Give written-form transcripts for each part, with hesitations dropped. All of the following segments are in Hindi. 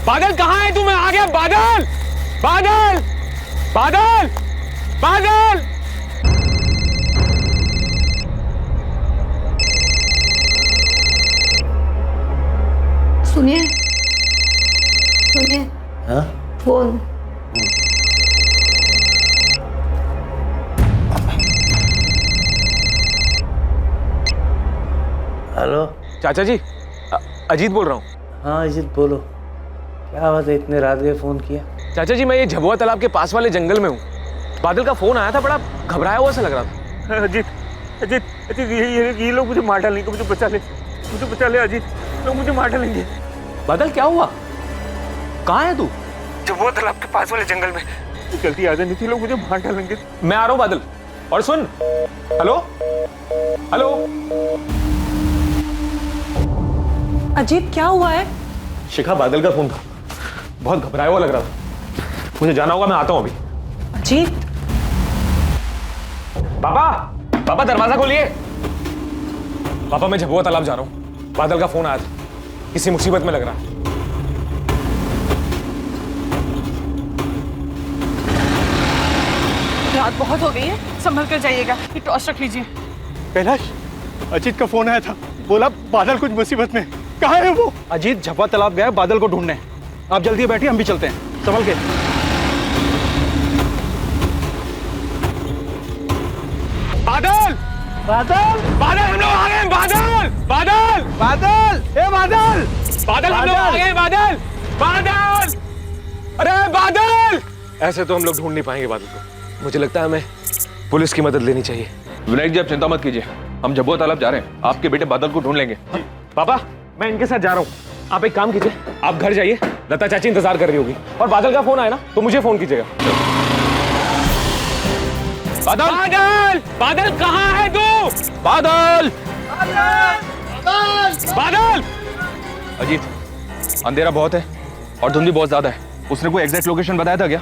बादल कहाँ है तू? मैं आ गया। बादल बादल बादल बादल। सुनिए सुनिए। हाँ? फोन। हेलो। चाचा जी, अजीत बोल रहा हूँ। हाँ अजीत बोलो, क्या बात है, इतने रात गए फोन किया? चाचा जी, मैं ये झबुआ तालाब के पास वाले जंगल में हूँ। बादल का फोन आया था, बड़ा घबराया हुआ सा लग रहा था। अजीत अजीत अजीत, ये लोग मुझे मार डालेंगे, मुझे बचा ले अजीत, लोग मुझे मार डालेंगे। बादल क्या हुआ? कहाँ है तू? झबुआ तालाब के पास वाले जंगल में। जल्दी आ जा, नहीं तो लोग मुझे मार डालेंगे। मैं आ रहा हूँ बादल। और सुन, हेलो हेलो। अजीत क्या हुआ है? शिखा, बादल का फोन था, बहुत घबराया हुआ लग रहा था। मुझे जाना होगा, मैं आता हूँ अभी। अजीत, पापा पापा दरवाजा खोलिए। पापा, मैं झबुआ तालाब जा रहा हूँ। बादल का फोन आया था, किसी मुसीबत में लग रहा है। रात बहुत हो गई है, संभल कर जाइएगा। ये टॉर्च रख लीजिए। कैलाश, अजीत का फोन आया था, बोला बादल कुछ मुसीबत में। कहाँ है वो? अजीत झपा तालाब गया बादल को ढूंढने। आप जल्दी बैठिए, हम भी चलते हैं, संभल के। बादल बादल बादल, हम लोग आ गए। बादल बादल बादल, ए बादल बादल, हम लोग आ गए। बादल बादल, अरे बादल। ऐसे तो हम लोग ढूंढ नहीं पाएंगे बादल को। मुझे लगता है हमें पुलिस की मदद लेनी चाहिए। विनायक जी, आप चिंता मत कीजिए, हम झबुआ तालाब जा रहे हैं, आपके बेटे बादल को ढूंढ लेंगे। पापा, मैं इनके साथ जा रहा हूँ। आप एक काम कीजिए, आप घर जाइए, लता चाची इंतजार कर रही होगी। और बादल का फोन आया ना तो मुझे फोन कीजिएगा। बादल बादल बादल, कहाँ है तू? बादल बादल। अजीत, अंधेरा बहुत है और धुंध भी बहुत ज्यादा है। उसने कोई एग्जैक्ट लोकेशन बताया था क्या?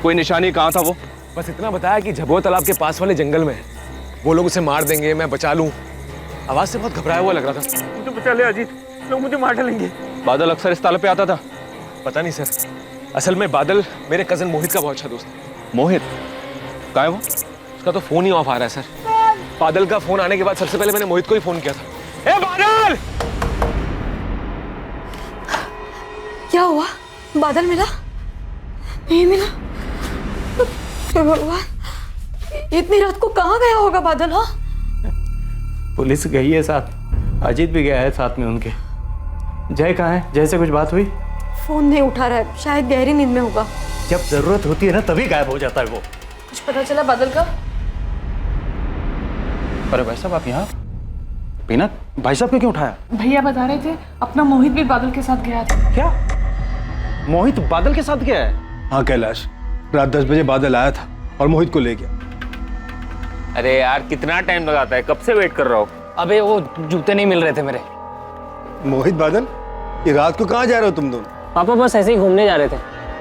कोई निशानी कहाँ था वो? बस इतना बताया कि झबुआ तालाब के पास वाले जंगल में है। वो लोग उसे मार देंगे, मैं बचा लूं। आवाज से बहुत घबराया हुआ लग रहा था। मुझे बचा ले अजीत, लोग मुझे मार डालेंगे। बादल अक्सर इस तालाब पे आता था? पता नहीं सर, असल में बादल मेरे कजन मोहित का बहुत अच्छा दोस्त है। मोहित कहाँ है वो? उसका तो फोन ही ऑफ आ रहा है सर। बादल का फोन आने के बाद सबसे पहले मैंने मोहित को ही फोन किया था। ए बादल! क्या हुआ? बादल मिला? नहीं मिला? हे भगवान, इतनी रात को कहाँ गया होगा बादल? हाँ, पुलिस गई है साथ, अजीत भी गया है साथ में उनके। जय कहाँ है? जय से कुछ बात हुई? फोन नहीं उठा रहा है, शायद गहरी नींद में होगा। जब जरूरत होती है ना तभी गायब हो जाता है वो। कुछ पता चला बादल का? अरे भाई साहब, आप यहाँ? पीनत, भाई साहब को क्यों उठाया? भैया बता रहे थे अपना मोहित भी बादल के साथ गया था। क्या मोहित बादल के साथ गया है? हाँ कैलाश, रात 10 बजे बादल आया था और मोहित को ले गया। अरे यार, कितना टाइम लगाता है, कब से वेट कर रहा हूँ। अबे वो जूते नहीं मिल रहे थे मेरे। मोहित, बादल, ये रात को कहाँ जा रहे हो तुम दोनों? पापा बस ऐसे ही घूमने जा रहे थे,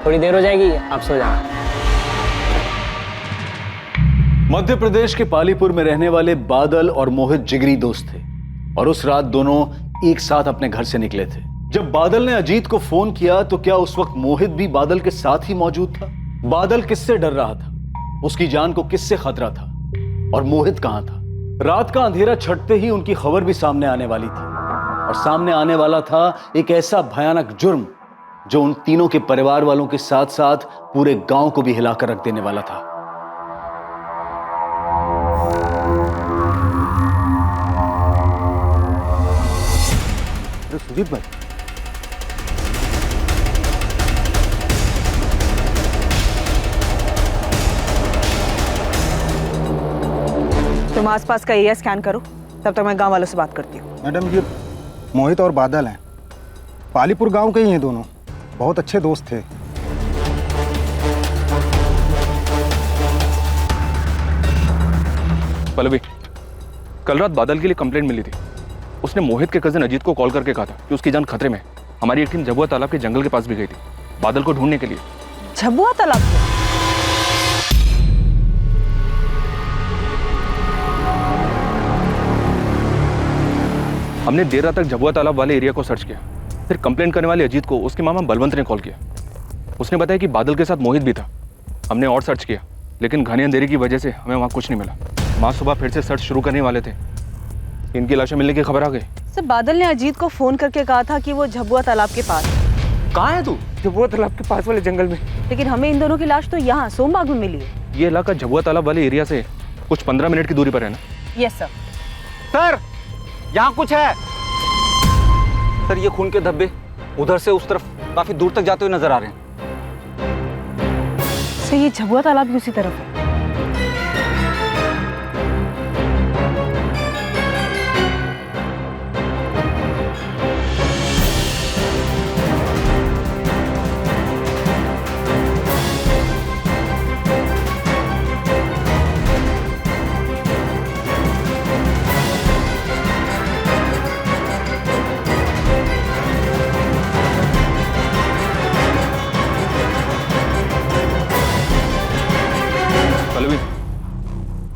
थोड़ी देर हो जाएगी, आप सो जाना। मध्य प्रदेश के पालीपुर में रहने वाले बादल और मोहित जिगरी दोस्त थे और उस रात दोनों एक साथ अपने घर से निकले थे। जब बादल ने अजीत को फोन किया तो क्या उस वक्त मोहित भी बादल के साथ ही मौजूद था? बादल किससे डर रहा था? उसकी जान को किससे खतरा था? और मोहित कहां था? रात का अंधेरा छटते ही उनकी खबर भी सामने आने वाली थी और सामने आने वाला था एक ऐसा भयानक जुर्म जो उन तीनों के परिवार वालों के साथ साथ पूरे गांव को भी हिलाकर रख देने वाला था। सुजीत भाई, तुम आसपास का एरिया स्कैन करो, तब तक मैं गांव वालों से बात करती हूँ। मैडम, ये मोहित और बादल हैं, पालीपुर गांव के ही हैं दोनों, बहुत अच्छे दोस्त थे। पल्लवी, कल रात बादल के लिए कंप्लेंट मिली थी। उसने मोहित के कजन अजीत को कॉल करके कहा था कि उसकी जान खतरे में है। हमारी एक टीम झबुआ तालाब के जंगल के पास भी गई थी बादल को ढूंढने के लिए। झबुआ तालाब? हमने देर रात तक झबुआ तालाब वाले एरिया को सर्च किया फिर कंप्लेंट करने वाले अजीत को उसके मामा बलवंत ने कॉल किया। उसने बताया कि बादल के साथ मोहित भी था। हमने और सर्च किया, लेकिन घने अंधेरे की वजह से हमें वहाँ कुछ नहीं मिला। माँ सुबह फिर से सर्च शुरू करने वाले थे, इनकी लाशें मिलने की खबर आ गई। सर, बादल ने अजीत को फोन करके कहा था कि वो झबुआ तालाब के पास। कहाँ है तू? झबुआ तालाब के पास वाले जंगल में। लेकिन हमें इन दोनों की लाश तो यहाँ सोमबाग में मिली है। ये इलाका झबुआ तालाब वाले एरिया से कुछ 15 मिनट की दूरी पर है ना? Yes sir. सर यहाँ कुछ है सर। ये खून के धब्बे उधर से उस तरफ काफी दूर तक जाते हुए नजर आ रहे हैं। सर, ये झबुआ तालाब भी उसी तरफ है।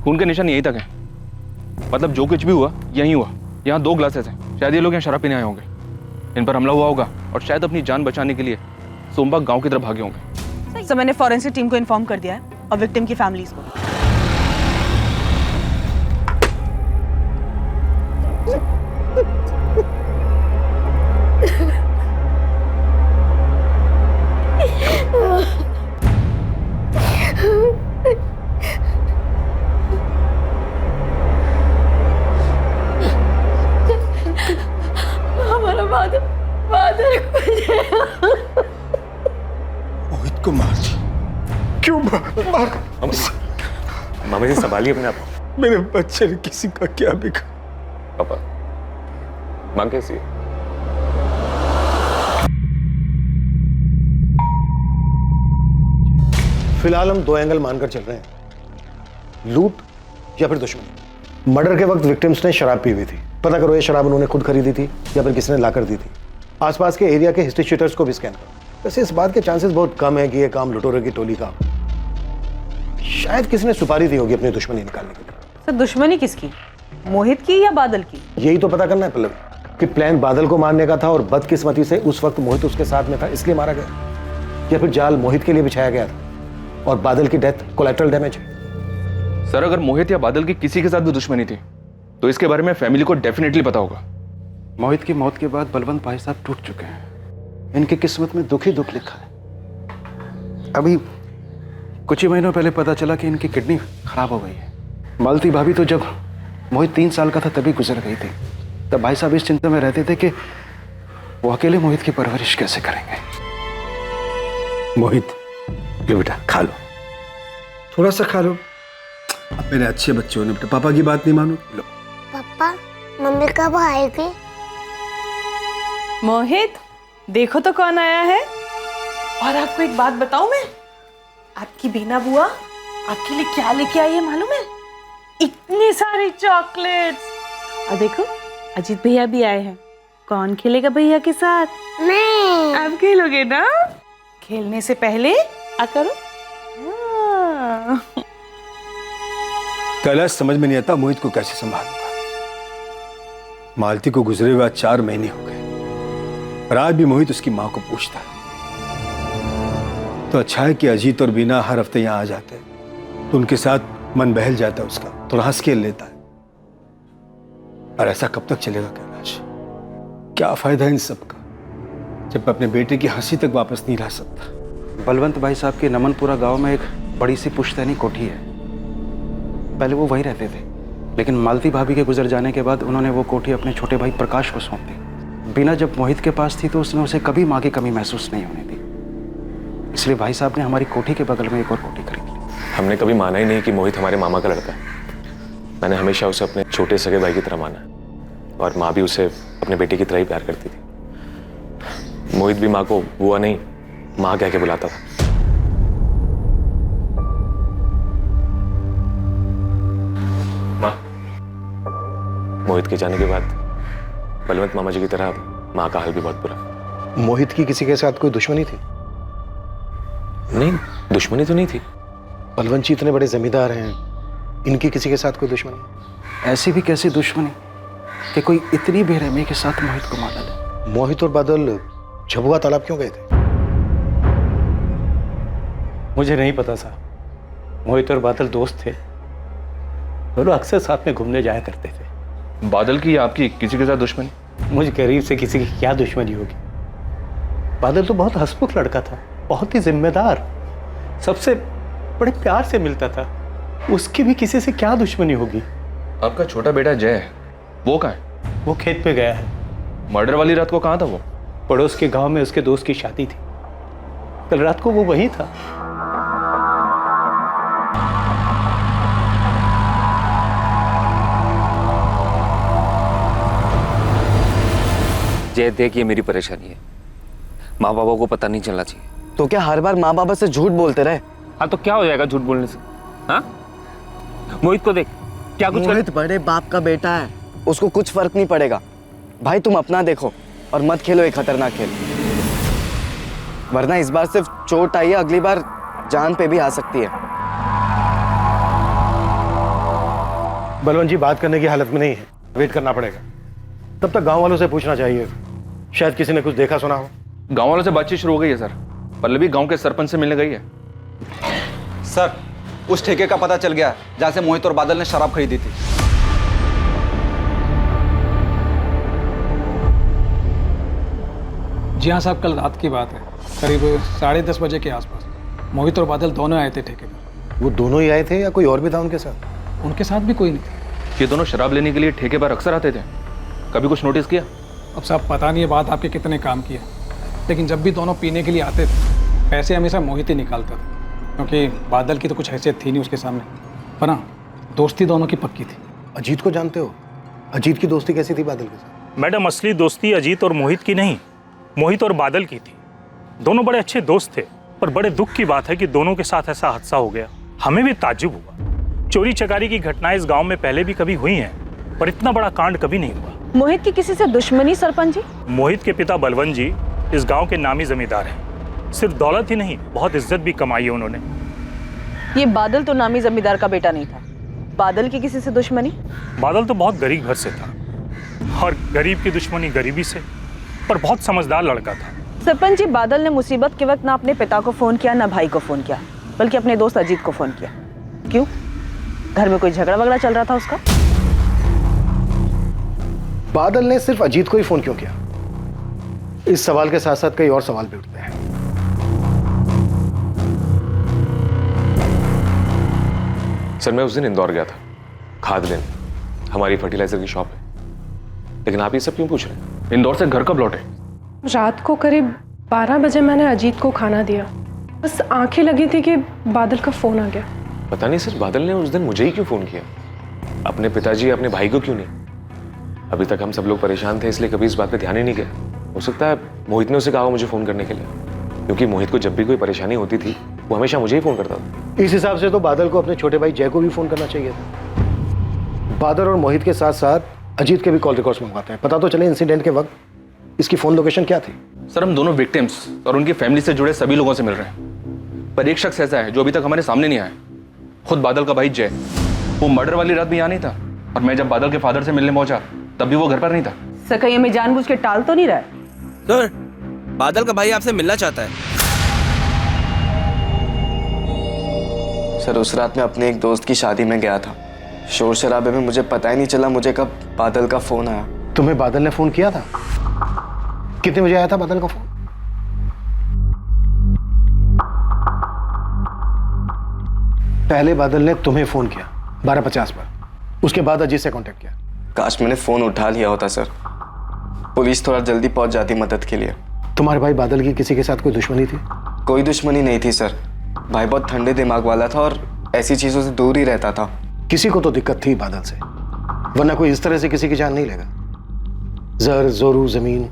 खून के निशान यहीं तक है, मतलब जो कुछ भी हुआ यहीं हुआ। यहाँ 2 ग्लासेस हैं, शायद ये लोग यहाँ शराब पीने आए होंगे। इन पर हमला हुआ होगा और शायद अपनी जान बचाने के लिए सोमबाग गांव की तरफ भागे होंगे। सर, मैंने फॉरेंसिक टीम को इन्फॉर्म कर दिया है और विक्टिम की फैमिलीज को। हमारा बादल बादल मोहित को मार दिया। क्यों मार? मामा जी संभालिए अपने आप को। मेरे बच्चे ने किसी का क्या बिगाड़ा? पापा, माँ कैसी है? फिलहाल हम 2 एंगल मानकर चल रहे हैं, लूट या फिर दुश्मनी। मर्डर के वक्त विक्टिम्स ने शराब पी हुई थी। पता करो ये शराब उन्होंने खुद खरीदी थी या फिर किसी ने लाकर दी थी। आसपास के एरिया के हिस्ट्री शीटर्स को भी स्कैन करो। वैसे इस बात के चांसेस बहुत कम है कि ये काम लुटेरों की टोली का। शायद किसी ने सुपारी दी होगी अपनी दुश्मनी निकालने के लिए। सर, दुश्मनी किसकी? मोहित की या बादल की? यही तो पता करना है पल्लवी कि प्लान बादल को मारने का था और बदकिस्मती से उस वक्त मोहित उसके साथ में था इसलिए मारा गया, या फिर जाल मोहित के लिए बिछाया गया था और बादल की डेथ कोलैटरल डैमेज है। सर, अगर मोहित या बादल की किसी के साथ भी दुश्मनी थी तो इसके बारे में फैमिली को डेफिनेटली पता होगा। मोहित की मौत के बाद बलवंत भाई साहब टूट चुके हैं। इनकी किस्मत में दुख ही दुख लिखा है। अभी कुछ ही महीनों पहले पता चला कि इनकी किडनी खराब हो गई है। मालती भाभी तो जब मोहित 3 साल का था तभी गुजर गई थी। तब भाई साहब इस चिंता में रहते थे कि वो अकेले मोहित की परवरिश कैसे करेंगे। मोहित, लो बेटा खा लो, थोड़ा सा खा लो। अब मेरे अच्छे बच्चे हो ना बेटा, पापा की बात नहीं मानो। लो। पापा, मम्मी कब आएगी? मोहित, देखो तो कौन आया है। और आपको एक बात बताऊं मैं, आपकी बीना बुआ आपके लिए क्या लेके आई है मालूम है? इतनी सारी चॉकलेट्स। और देखो अजीत भैया भी आए हैं। कौन खेलेगा भैया के साथ? मैं। आप खेलोगे ना? खेलने से पहले आ करो। कैलाश, समझ में नहीं आता मोहित को कैसे संभालूंगा। मालती को गुजरे हुए 4 महीने हो गए और आज भी मोहित उसकी माँ को पूछता है। तो अच्छा है कि अजीत और बीना हर हफ्ते यहाँ आ जाते हैं तो उनके साथ मन बहल जाता है उसका, थोड़ा हंस खेल लेता है। और ऐसा कब तक चलेगा कैलाश? क्या फायदा इन सब का जब मैं अपने बेटे की हंसी तक वापस नहीं ला सकता। बलवंत भाई साहब के नमनपुरा गांव में एक बड़ी सी पुश्तैनी कोठी है। पहले वो वहीं रहते थे, लेकिन मालती भाभी के गुजर जाने के बाद उन्होंने वो कोठी अपने छोटे भाई प्रकाश को सौंप दी। बीना जब मोहित के पास थी तो उसने उसे कभी माँ की कमी महसूस नहीं होने दी। इसलिए भाई साहब ने हमारी कोठी के बगल में एक और कोठी खरीद ली। हमने कभी माना ही नहीं कि मोहित हमारे मामा का लड़का है। मैंने हमेशा उसे अपने छोटे सगे भाई की तरह माना और माँ भी उसे अपने बेटे की तरह ही प्यार करती थी। मोहित भी माँ को बुआ नहीं माँ कह के बुलाता था। माँ, मोहित के जाने के बाद बलवंत मामा जी की तरह माँ का हाल भी बहुत बुरा। मोहित की किसी के साथ कोई दुश्मनी थी? नहीं, दुश्मनी तो नहीं थी। बलवंत जी इतने बड़े जमींदार हैं, इनकी किसी के साथ कोई दुश्मनी? ऐसी भी कैसी दुश्मनी कि कोई इतनी बेरहमी के साथ मोहित को मार डाले। मोहित और बादल झबुआ तालाब क्यों गए थे? मुझे नहीं पता साहब। मोहित और बादल दोस्त थे, दोनों अक्सर साथ में घूमने जाया करते थे। बादल की या आपकी किसी के साथ दुश्मनी? मुझ गरीब से किसी की क्या दुश्मनी होगी। बादल तो बहुत हंसमुख लड़का था, बहुत ही जिम्मेदार, सबसे बड़े प्यार से मिलता था। उसकी भी किसी से क्या दुश्मनी होगी। आपका छोटा बेटा जय है, वो कहाँ है? वो खेत पे गया है। मर्डर वाली रात को कहाँ था वो? पड़ोस के गांव में उसके दोस्त की शादी थी, कल रात को वो वहीं था। जय देख, ये मेरी परेशानी है, माँ बाबा को पता नहीं चलना चाहिए। तो क्या हर बार माँ बाबा से झूठ बोलते रहे? हाँ तो क्या हो जाएगा झूठ बोलने से? हाँ मोहित को देख, क्या कुछ मोहित बड़े बाप का बेटा है, उसको कुछ फर्क नहीं पड़ेगा। भाई तुम अपना देखो और मत खेलो एक खतरनाक खेल, वरना इस बार सिर्फ चोट आई है, अगली बार जान पे भी आ सकती है। बलवंत जी बात करने की हालत में नहीं है, वेट करना पड़ेगा। तब तक गांव वालों से पूछना चाहिए, शायद किसी ने कुछ देखा सुना हो। गांव वालों से बातचीत शुरू हो गई है सर। पल्लवी गांव के सरपंच से मिलने गई है। सर, उस ठेके का पता चल गया जहां से मोहित और बादल ने शराब खरीदी थी। जी हाँ साहब, कल रात की बात है, करीब 10:30 बजे के आसपास मोहित और बादल दोनों आए थे ठेके पर। वो दोनों ही आए थे या कोई और भी था उनके साथ? उनके साथ भी कोई नहीं था। ये दोनों शराब लेने के लिए ठेके पर अक्सर आते थे, कभी कुछ नोटिस किया? अब साहब पता नहीं ये बात आपके कितने काम की है, लेकिन जब भी दोनों पीने के लिए आते थे पैसे हमेशा मोहित ही निकालता था, क्योंकि बादल की तो कुछ हैसियत थी नहीं उसके सामने, पर हाँ दोस्ती दोनों की पक्की थी। अजीत को जानते हो? अजीत की दोस्ती कैसी थी बादल के साथ? मैडम, असली दोस्ती अजीत और मोहित की नहीं, मोहित और बादल की थी। दोनों बड़े अच्छे दोस्त थे, पर बड़े दुख की बात है कि दोनों के साथ ऐसा हादसा हो गया। हमें भी ताज्जुब हुआ। चोरी चकारी की घटनाएं इस गांव में पहले भी कभी हुई हैं, पर इतना बड़ा कांड कभी नहीं हुआ। मोहित की किसी से दुश्मनी सरपंच जी? मोहित के पिता बलवंत जी इस गांव के नामी जमींदार हैं। सिर्फ दौलत ही नहीं, बहुत इज्जत भी कमाई है उन्होंने। ये बादल तो नामी जमींदार का बेटा नहीं था, बादल की किसी से दुश्मनी? बादल तो बहुत गरीब घर से था, और गरीब की दुश्मनी गरीबी से, पर बहुत समझदार लड़का था। सरपंच जी, बादल ने मुसीबत के वक्त ना अपने पिता को फोन किया ना भाई को फोन किया, बल्कि अपने दोस्त अजीत को फोन किया। क्यों? घर में कोई झगड़ा वगड़ा चल रहा था उसका? बादल ने सिर्फ अजीत को ही फोन क्यों किया? इस सवाल के साथ साथ कई और सवाल भी उठते हैं। सर मैं उस दिन इंदौर गया था खाद लेने, हमारी फर्टिलाइजर की शॉप है, लेकिन आप ये सब क्यों पूछ रहे हैं? इंदौर से घर कब लौटे? रात को करीब 12 बजे मैंने अजीत को खाना दिया, बस आंखें लगी थी कि बादल का फोन आ गया। पता नहीं सर, बादल ने उस दिन मुझे ही क्यों फोन किया, अपने पिताजी अपने भाई को क्यों नहीं? अभी तक हम सब लोग परेशान थे, इसलिए कभी इस बात पे ध्यान ही नहीं गया। हो सकता है मोहित ने उसे कहा मुझे फोन करने के लिए, क्योंकि मोहित को जब भी कोई परेशानी होती थी वो हमेशा मुझे ही फोन करता था। इस हिसाब से तो बादल को अपने छोटे भाई जय को भी फोन करना चाहिए था। बादल और मोहित के साथ साथ अजीत के भी कॉल रिकॉर्ड्स मंगवाते हैं, पता तो चले इंसिडेंट के वक्त इसकी फोन लोकेशन क्या थी। सर हम दोनों विक्टिम्स और उनकी फैमिली से जुड़े सभी लोगों से मिल रहे हैं, पर एक शख्स ऐसा है जो अभी तक हमारे सामने नहीं आया। खुद बादल का भाई जय, वो मर्डर वाली रात भी यहाँ नहीं था, और मैं जब बादल के फादर से मिलने पहुंचा तब भी वो घर पर नहीं था। सर कहीं हमें जानबूझ के टाल तो नहीं रहा है? सर बादल का भाई आपसे मिलना चाहता है। सर उस रात मैं अपने एक दोस्त की शादी में गया था, शोर शराबे में मुझे पता ही नहीं चला मुझे कब बादल का फोन आया। तुम्हें बादल ने फोन किया था? कितने बजे आया था बादल का फोन? पहले बादल ने तुम्हें फोन किया 12:50 पर, उसके बाद अजीत से कांटेक्ट किया। काश मैंने फोन उठा लिया होता सर, पुलिस थोड़ा जल्दी पहुंच जाती मदद के लिए। तुम्हारे भाई बादल की किसी के साथ कोई दुश्मनी थी? कोई दुश्मनी नहीं थी सर, भाई बहुत ठंडे दिमाग वाला था और ऐसी चीजों से दूर ही रहता था। किसी को तो दिक्कत थी बादल से, वरना कोई इस तरह से किसी की जान नहीं लेगा। जर जोरू जमीन,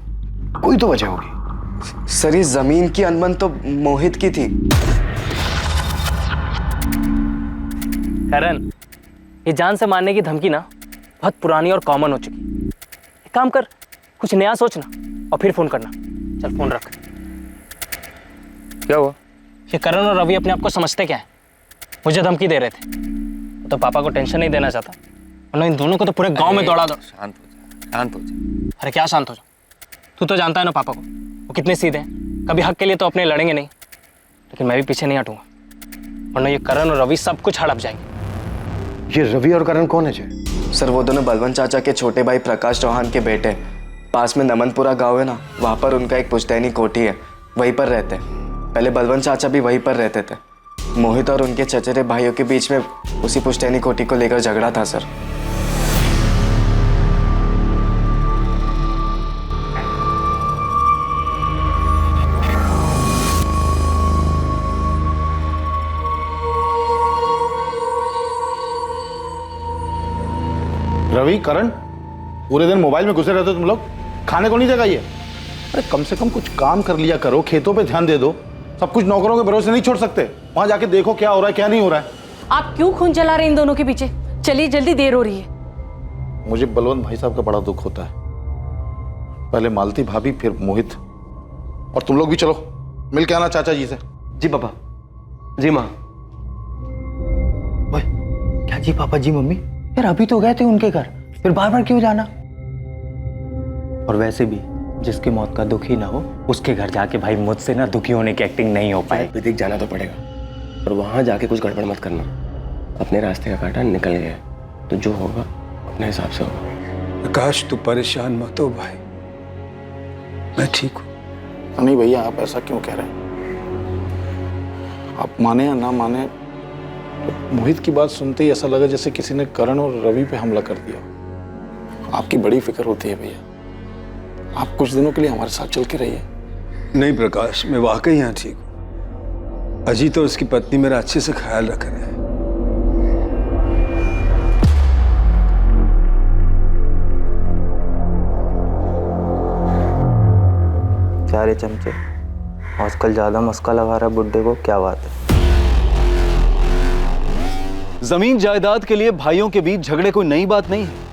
कोई तो वजह होगी। सर ये जमीन की अनबन तो मोहित की थी। करण, ये जान से मारने की धमकी ना बहुत पुरानी और कॉमन हो चुकी। एक काम कर, कुछ नया सोचना और फिर फोन करना। चल फोन रख। क्या हुआ? ये करण और रवि अपने आप को समझते क्या है? मुझे धमकी दे रहे थे, तो पापा को टेंशन नहीं देना चाहता, वरना इन दोनों को तो पूरे गांव में दौड़ा दो। शांत हो जा, शांत हो जा। अरे क्या शांत हो जा? तू तो जानता है ना पापा को, वो कितने सीधे हैं, कभी हक के लिए तो अपने लड़ेंगे नहीं। लेकिन मैं भी पीछे नहीं हटूंगा, वरना ये करण और रवि सब कुछ हड़प जाएंगे। ये रवि और करण कौन है जय? सर वो दोनों बलवंत चाचा के छोटे भाई प्रकाश चौहान के बेटे। पास में नमनपुरा गांव है ना, वहाँ पर उनका एक पुश्तैनी कोठी है, वहीं पर रहते हैं। पहले बलवंत चाचा भी वहीं पर रहते थे। मोहित और उनके चचेरे भाइयों के बीच में उसी पुश्तैनी कोठी को लेकर झगड़ा था सर। रवि, करण, पूरे दिन मोबाइल में घुसे रहते हो तुम लोग, खाने को नहीं जगाइए। अरे कम से कम कुछ काम कर लिया करो, खेतों पे ध्यान दे दो। सब कुछ नौकरों के भरोसे नहीं छोड़ सकते। वहां जाके देखो क्या हो रहा है क्या नहीं हो रहा है। आप क्यों खून जला रहे हैं इन दोनों के पीछे? चलिए जल्दी, देर हो रही है। मुझे बलवंत भाई साहब का बड़ा दुख होता है। पहले मालती भाभी, फिर मोहित, और तुम लोग भी चलो मिल के आना चाचा जी से। जी पापा। जी माँ। क्या जी पापा जी मम्मी? यार अभी तो गए थे उनके घर, फिर बार बार क्यों जाना? और वैसे भी जिसकी मौत का दुख ही ना हो उसके घर जाके भाई मुझसे ना दुखी होने की एक्टिंग नहीं हो पाए। विदिक जाना तो पड़ेगा, पर वहां जाके कुछ गड़बड़ मत करना। अपने रास्ते का कांटा निकल गया, तो जो होगा अपने हिसाब से होगा। आकाश तू परेशान मत हो भाई, मैं ठीक हूँ। नहीं भैया, आप ऐसा क्यों कह रहे हैं? आप माने या ना माने, तो मोहित की बात सुनते ही ऐसा लगा जैसे किसी ने करण और रवि पे हमला कर दिया। आपकी बड़ी फिक्र होती है भैया, आप कुछ दिनों के लिए हमारे साथ चल के रहिए। नहीं प्रकाश, मैं वाकई यहाँ ठीक हूँ। अजीत और उसकी पत्नी मेरा अच्छे से ख्याल रख रहे हैं। चारे चमचे आजकल ज्यादा मस्का लगा रहा बुड्ढे को, क्या बात है? जमीन जायदाद के लिए भाइयों के बीच झगड़े कोई नई बात नहीं है।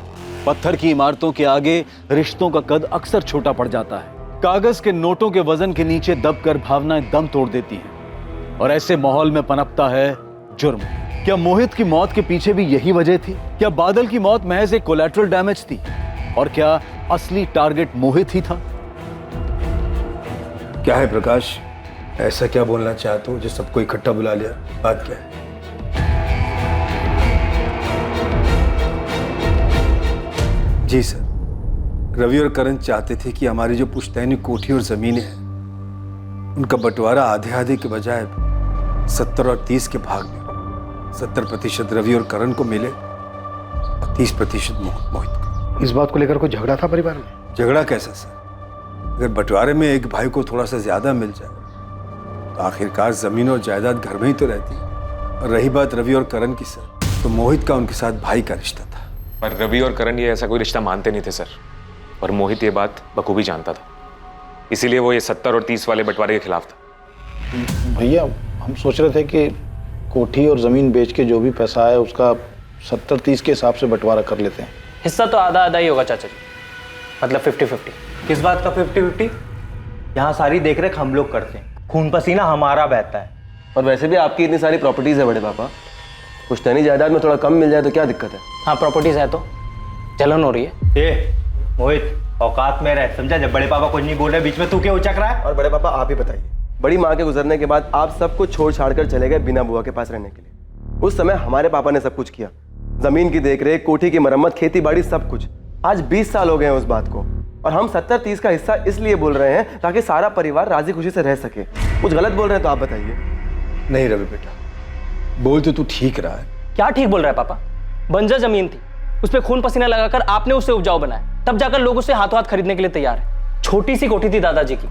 पत्थर की इमारतों के आगे रिश्तों का कद अक्सर छोटा पड़ जाता है। कागज के नोटों के वजन के नीचे दबकर भावनाएं दम तोड़ देती हैं, और ऐसे माहौल में पनपता है जुर्म। क्या मोहित की मौत के पीछे भी यही वजह थी? क्या बादल की मौत महज एक कोलैटरल डैमेज थी, और क्या असली टारगेट मोहित ही था? क्या है प्रकाश, ऐसा क्या बोलना चाहते हो जो सबको इकट्ठा बुला लिया? बात क्या है? जी सर, रवि और करण चाहते थे कि हमारी जो पुश्तैनी कोठी और जमीनें हैं उनका बंटवारा आधे आधे के बजाय 70 और 30 के भाग में 70% रवि और करण को मिले और 30% मोहित को। इस बात को लेकर कोई झगड़ा था परिवार में? झगड़ा कैसा सर? अगर बंटवारे में एक भाई को थोड़ा सा ज्यादा मिल जाए तो आखिरकार जमीन और जायदाद घर में ही तो रहती है। और रही बात रवि और करण की सर, तो मोहित का उनके साथ भाई का रिश्ता था। पर रवि और करण ये ऐसा कोई रिश्ता मानते नहीं थे सर, और मोहित ये बात बखूबी जानता था, इसीलिए वो ये 70 और 30 वाले बंटवारे के खिलाफ था। भैया, हम सोच रहे थे कि कोठी और जमीन बेच के जो भी पैसा आया उसका 70-30 के हिसाब से बंटवारा कर लेते हैं। हिस्सा तो आधा आधा ही होगा चाचा जी, मतलब 50-50। किस बात का 50-50? यहाँ सारी देखरेख हम लोग करते हैं, खून पसीना हमारा बहता है। और वैसे भी आपकी इतनी सारी प्रॉपर्टीज है बड़े पापा, पुश्तैनी जायदाद में थोड़ा कम मिल जाए तो क्या दिक्कत है? हाँ, प्रॉपर्टीज है तो जलन हो रही है। ए मोहित, औकात में रह, समझा? जब बड़े पापा कुछ नहीं बोल रहे बीच में तू क्यों उचक रहा है? और बड़े पापा आप ही बताइए, बड़ी माँ के गुजरने के बाद आप सब कुछ छोड़ छाड़ कर चले गए बीना बुआ के पास रहने के लिए। उस समय हमारे पापा ने सब कुछ किया, जमीन की देखरेख, कोठी की मरम्मत, खेती बाड़ी, सब कुछ। आज 20 साल हो गए हैं उस बात को, और हम 70-30 का हिस्सा इसलिए बोल रहे हैं ताकि सारा परिवार राजी खुशी से रह सके। कुछ गलत बोल रहे हैं तो आप बताइए। नहीं रवि बेटा, बोल तो तू ठीक रहा है। क्या ठीक बोल रहा है पापा? बंजर जमीन थी, उस पर खून पसीना लगाकर आपने उसे उपजाऊ बनाया, तब जाकर लोग उसे हाथों हाथ खरीदने के लिए तैयार है। छोटी सी कोठी थी दादाजी की,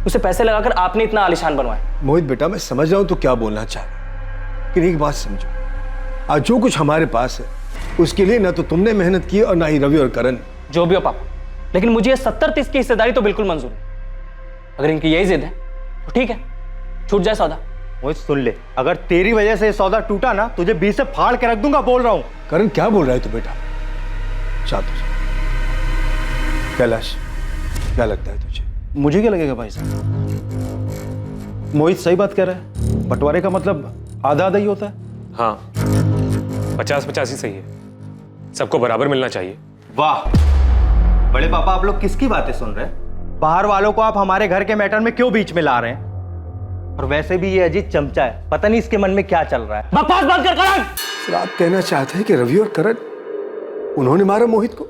उसे पैसे लगाकर आपने इतना आलीशान बनवाया। मोहित बेटा, मैं समझ रहा हूं तो क्या बोलना चाह रहा है, लेकिन एक बात समझो, आज जो कुछ हमारे पास है उसके लिए ना तो तुमने मेहनत की और ना ही रवि और करण। जो भी हो पापा, लेकिन मुझे 70-30 की हिस्सेदारी तो बिल्कुल मंजूर है। अगर इनकी यही जिद है तो ठीक है, छूट जाए सौदा। मोहित सुन ले, अगर तेरी वजह से सौदा टूटा ना, तुझे बीच से फाड़ के रख दूंगा, बोल रहा हूं। करण क्या बोल रहा है तू बेटा? शांत हो जा। कैलाश, क्या लगता है तुझे? मुझे क्या लगेगा भाई साहब? मोहित सही बात कह रहा है, बंटवारे का मतलब आधा आधा ही होता है। हाँ, 50-50 ही सही है, सबको बराबर मिलना चाहिए। वाह बड़े पापा, आप लोग किसकी बातें सुन रहे हैं? बाहर वालों को आप हमारे घर के मैटर में क्यों बीच में ला रहे हैं? और वैसे भी ये अजीत चमचा है, पता नहीं इसके मन में क्या चल रहा है। बकवास बंद कर करण। सर आप कहना चाहते हैं कि रवि और करण उन्होंने मारा मोहित को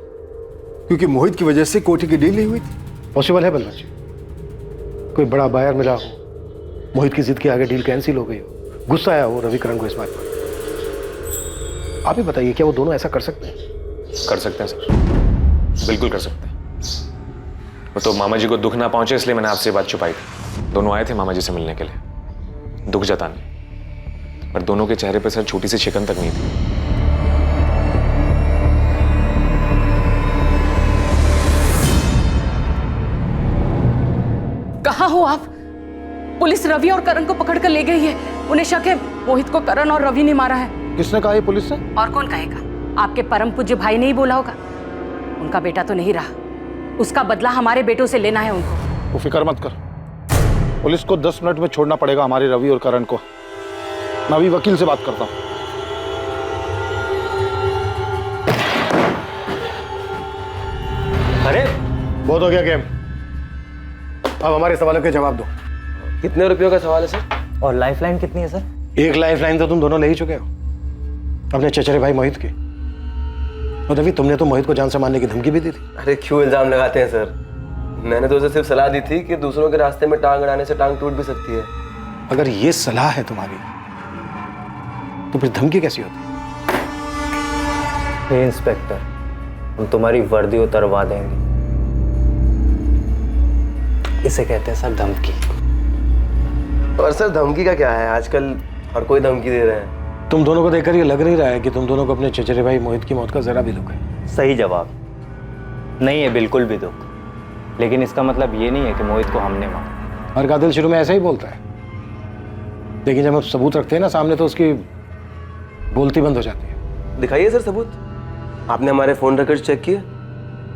क्योंकि मोहित की वजह से कोठी की डील नहीं हुई थी? पॉसिबल है बलराज जी, कोई बड़ा बायर मिला हो, मोहित की जिद के आगे डील कैंसिल हो गई हो, गुस्सा आया हो रवि करण को इस बात पर। आप ही बताइए, क्या वो दोनों ऐसा कर सकते हैं? कर सकते हैं सर, बिल्कुल कर सकते हैं। वो तो मामा जी को दुख ना पहुंचे इसलिए मैंने आपसे बात छुपाई थी। दोनों आए थे मामा जी से मिलने के लिए, दुख जताने, पर दोनों के चेहरे पे सर छोटी सी शिकन तक नहीं थी। कहाँ हो आप? पुलिस रवि और करण को पकड़ कर ले गई है। उन्हें शक है मोहित को करण और रवि ने मारा है। किसने कहा ये पुलिस से? और कौन कहेगा? आपके परम पूज्य भाई ने ही बोला होगा। उनका बेटा तो नहीं रहा, उसका बदला हमारे बेटों से लेना है उनको। वो फिक्र मत कर, पुलिस को 10 मिनट में छोड़ना पड़ेगा हमारे रवि और करण को। मैं अभी वकील से बात करता हूँ। अरे बहुत हो गया गेम, अब हमारे सवालों के जवाब दो। कितने रुपयों का सवाल है सर? और लाइफलाइन कितनी है सर? 1 लाइफलाइन तो तुम दोनों ले ही चुके हो, अपने चचेरे भाई मोहित की। और रवि, तुमने तो मोहित को जान से मारने की धमकी भी दी थी। अरे क्यों इल्जाम लगाते हैं सर? मैंने तो उसे सिर्फ सलाह दी थी कि दूसरों के रास्ते में टांग अड़ाने से टांग टूट भी सकती है। अगर ये सलाह है तुम्हारी तो फिर धमकी कैसी होती? हे इंस्पेक्टर, हम तुम्हारी वर्दी उतरवा देंगे। इसे कहते हैं सर धमकी। और सर धमकी का क्या है, आजकल हर कोई धमकी दे रहे हैं। तुम दोनों को देखकर ये लग नहीं रहा है कि तुम दोनों को अपने चचेरे भाई मोहित की मौत का जरा भी दुख है। सही जवाब। नहीं है बिल्कुल भी दुख, लेकिन इसका मतलब ये नहीं है कि मोहित को हमने मारा। हर कातिल शुरू में ऐसा ही बोलता है, लेकिन जब हम सबूत रखते हैं ना सामने तो उसकी बोलती बंद हो जाती है। दिखाइए सर सबूत। आपने हमारे फोन रिकॉर्ड चेक किए?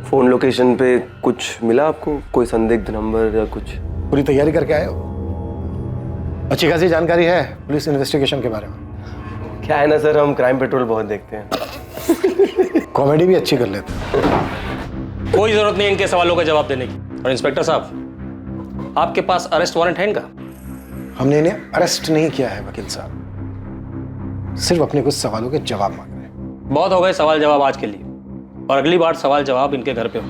फोन लोकेशन पे कुछ मिला आपको? कोई संदिग्ध नंबर या कुछ? पूरी तैयारी करके आए हो? अच्छी खासी जानकारी है पुलिस इन्वेस्टिगेशन के बारे में? क्या है ना सर, हम क्राइम पेट्रोल बहुत देखते हैं। कॉमेडी भी अच्छी कर लेते हैं। कोई जरूरत नहीं इनके सवालों का जवाब देने की। और इंस्पेक्टर साहब, आपके पास अरेस्ट वारंट है इनका? हमने इन्हें अरेस्ट नहीं किया है वकील साहब, सिर्फ अपने कुछ सवालों के जवाब मांग रहे हैं। बहुत हो गए सवाल जवाब आज के लिए, और अगली बार सवाल जवाब इनके घर पे हो,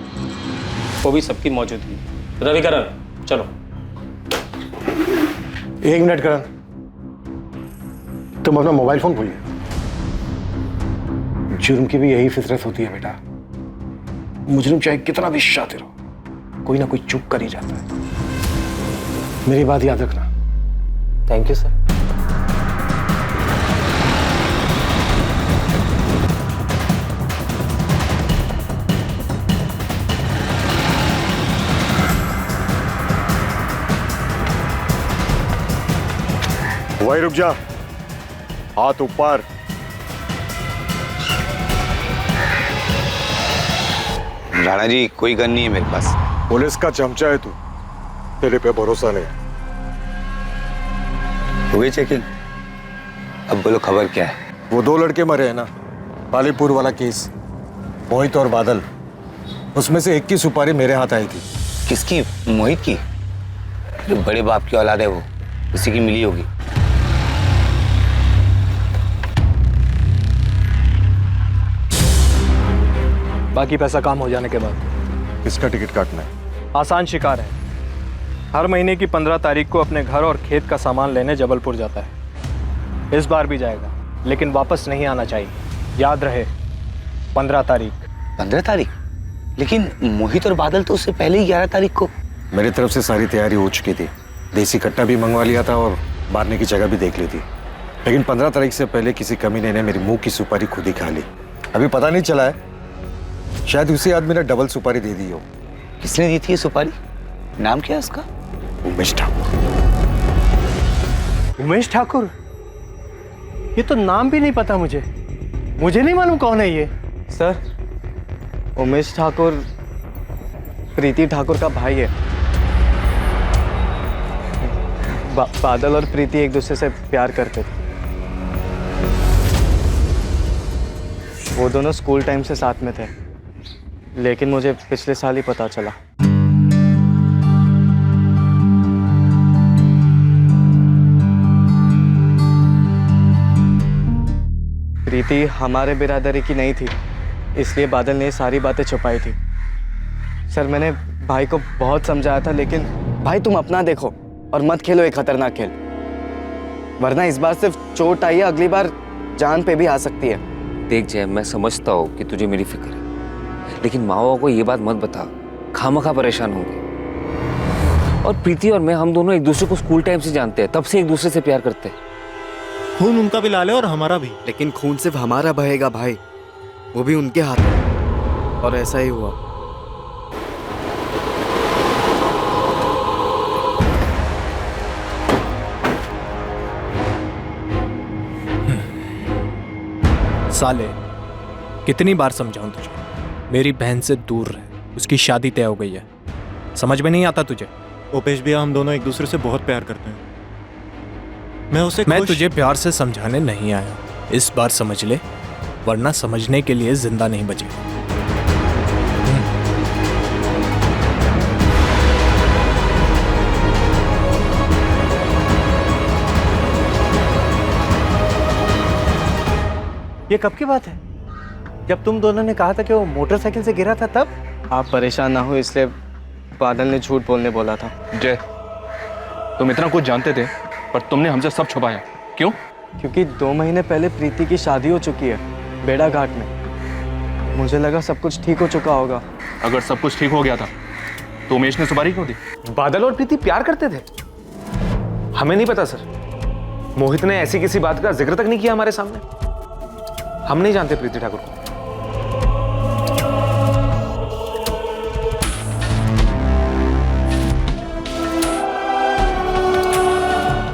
वो भी सबकी मौजूदगी। रवि करण चलो। 1 मिनट करण, तुम अपना मोबाइल फोन भूलिए। जुर्म की भी यही फितरत होती है बेटा, मुजरिम चाहे कितना भी शातिर हो, कोई ना कोई चूक कर ही जाता है। मेरी बात याद रखना। Thank you sir. वही रुक जा, हाथ ऊपर। राणा जी कोई गन नहीं है मेरे पास। पुलिस का चमचा है तू, तेरे पे भरोसा नहीं। हुई चेकिंग, अब बोलो खबर क्या है? वो 2 लड़के मरे हैं ना, पालीपुर वाला केस, मोहित और बादल, उसमें से एक की सुपारी मेरे हाथ आई थी। किसकी? मोहित की? जो बड़े बाप की औलाद है वो, उसी की मिली होगी। बाकी पैसा काम हो जाने के बाद। किसका टिकट काटना है? आसान शिकार है। हर महीने की 15 तारीख को अपने घर और खेत का सामान लेने जबलपुर जाता है। इस बार भी जाएगा, लेकिन वापस नहीं आना चाहिए। याद रहे 15 तारीख। 15 तारीख? लेकिन मोहित और बादल तो उससे पहले ही 11 तारीख को। मेरी तरफ से सारी तैयारी हो चुकी थी, देसी कट्टा भी मंगवा लिया था और मारने की जगह भी देख ली थी, लेकिन 15 तारीख से पहले किसी कमीने ने मेरी मुंह की सुपारी खुद ही खा ली। अभी पता नहीं चला है, शायद उसी आदमी ने डबल सुपारी दे दी हो। किसने दी थी ये सुपारी? नाम क्या है उसका? उमेश ठाकुर। उमेश ठाकुर? ये तो नाम भी नहीं पता मुझे नहीं मालूम कौन है ये। सर, उमेश ठाकुर प्रीति ठाकुर का भाई है। बादल और प्रीति एक दूसरे से प्यार करते थे। वो दोनों स्कूल टाइम से साथ में थे, लेकिन मुझे पिछले साल ही पता चला। प्रीति हमारे बिरादरी की नहीं थी, इसलिए बादल ने सारी बातें छुपाई थी। सर मैंने भाई को बहुत समझाया था, लेकिन भाई तुम अपना देखो और मत खेलो एक खतरनाक खेल, वरना इस बार सिर्फ चोट आई है, अगली बार जान पे भी आ सकती है। देख जय, मैं समझता हूँ कि तुझे मेरी फिक्र है, लेकिन माँ को ये बात मत बता, खामखा परेशान होंगे। और प्रीति और मैं, हम दोनों एक दूसरे को स्कूल टाइम से जानते हैं, तब से एक दूसरे से प्यार करते हैं। खून उनका भी लाल है और हमारा भी, लेकिन खून सिर्फ हमारा बहेगा भाई, वो भी उनके हाथ में। और ऐसा ही हुआ। साले, कितनी बार समझाऊं तुझे, मेरी बहन से दूर रह, उसकी शादी तय हो गई है। समझ में नहीं आता तुझे? उपेश भैया, हम दोनों एक दूसरे से बहुत प्यार करते हैं। मैं तुझे प्यार से समझाने नहीं आया, इस बार समझ ले, वरना समझने के लिए जिंदा नहीं बचेगा। ये कब की बात है? जब तुम दोनों ने कहा था कि वो मोटरसाइकिल से गिरा था तब? आप परेशान ना हो इसलिए बादल ने झूठ बोलने बोला था। जय, तुम इतना कुछ जानते थे पर तुमने हमसे सब छुपाया, क्यों? क्योंकि 2 महीने पहले प्रीति की शादी हो चुकी है बेड़ा घाट में। मुझे लगा सब कुछ ठीक हो चुका होगा। अगर सब कुछ ठीक हो गया था तो उमेश ने सुपारी क्यों दी? बादल और प्रीति प्यार करते थे? हमें नहीं पता सर, मोहित ने ऐसी किसी बात का जिक्र तक नहीं किया हमारे सामने। हम नहीं जानते प्रीति ठाकुर को।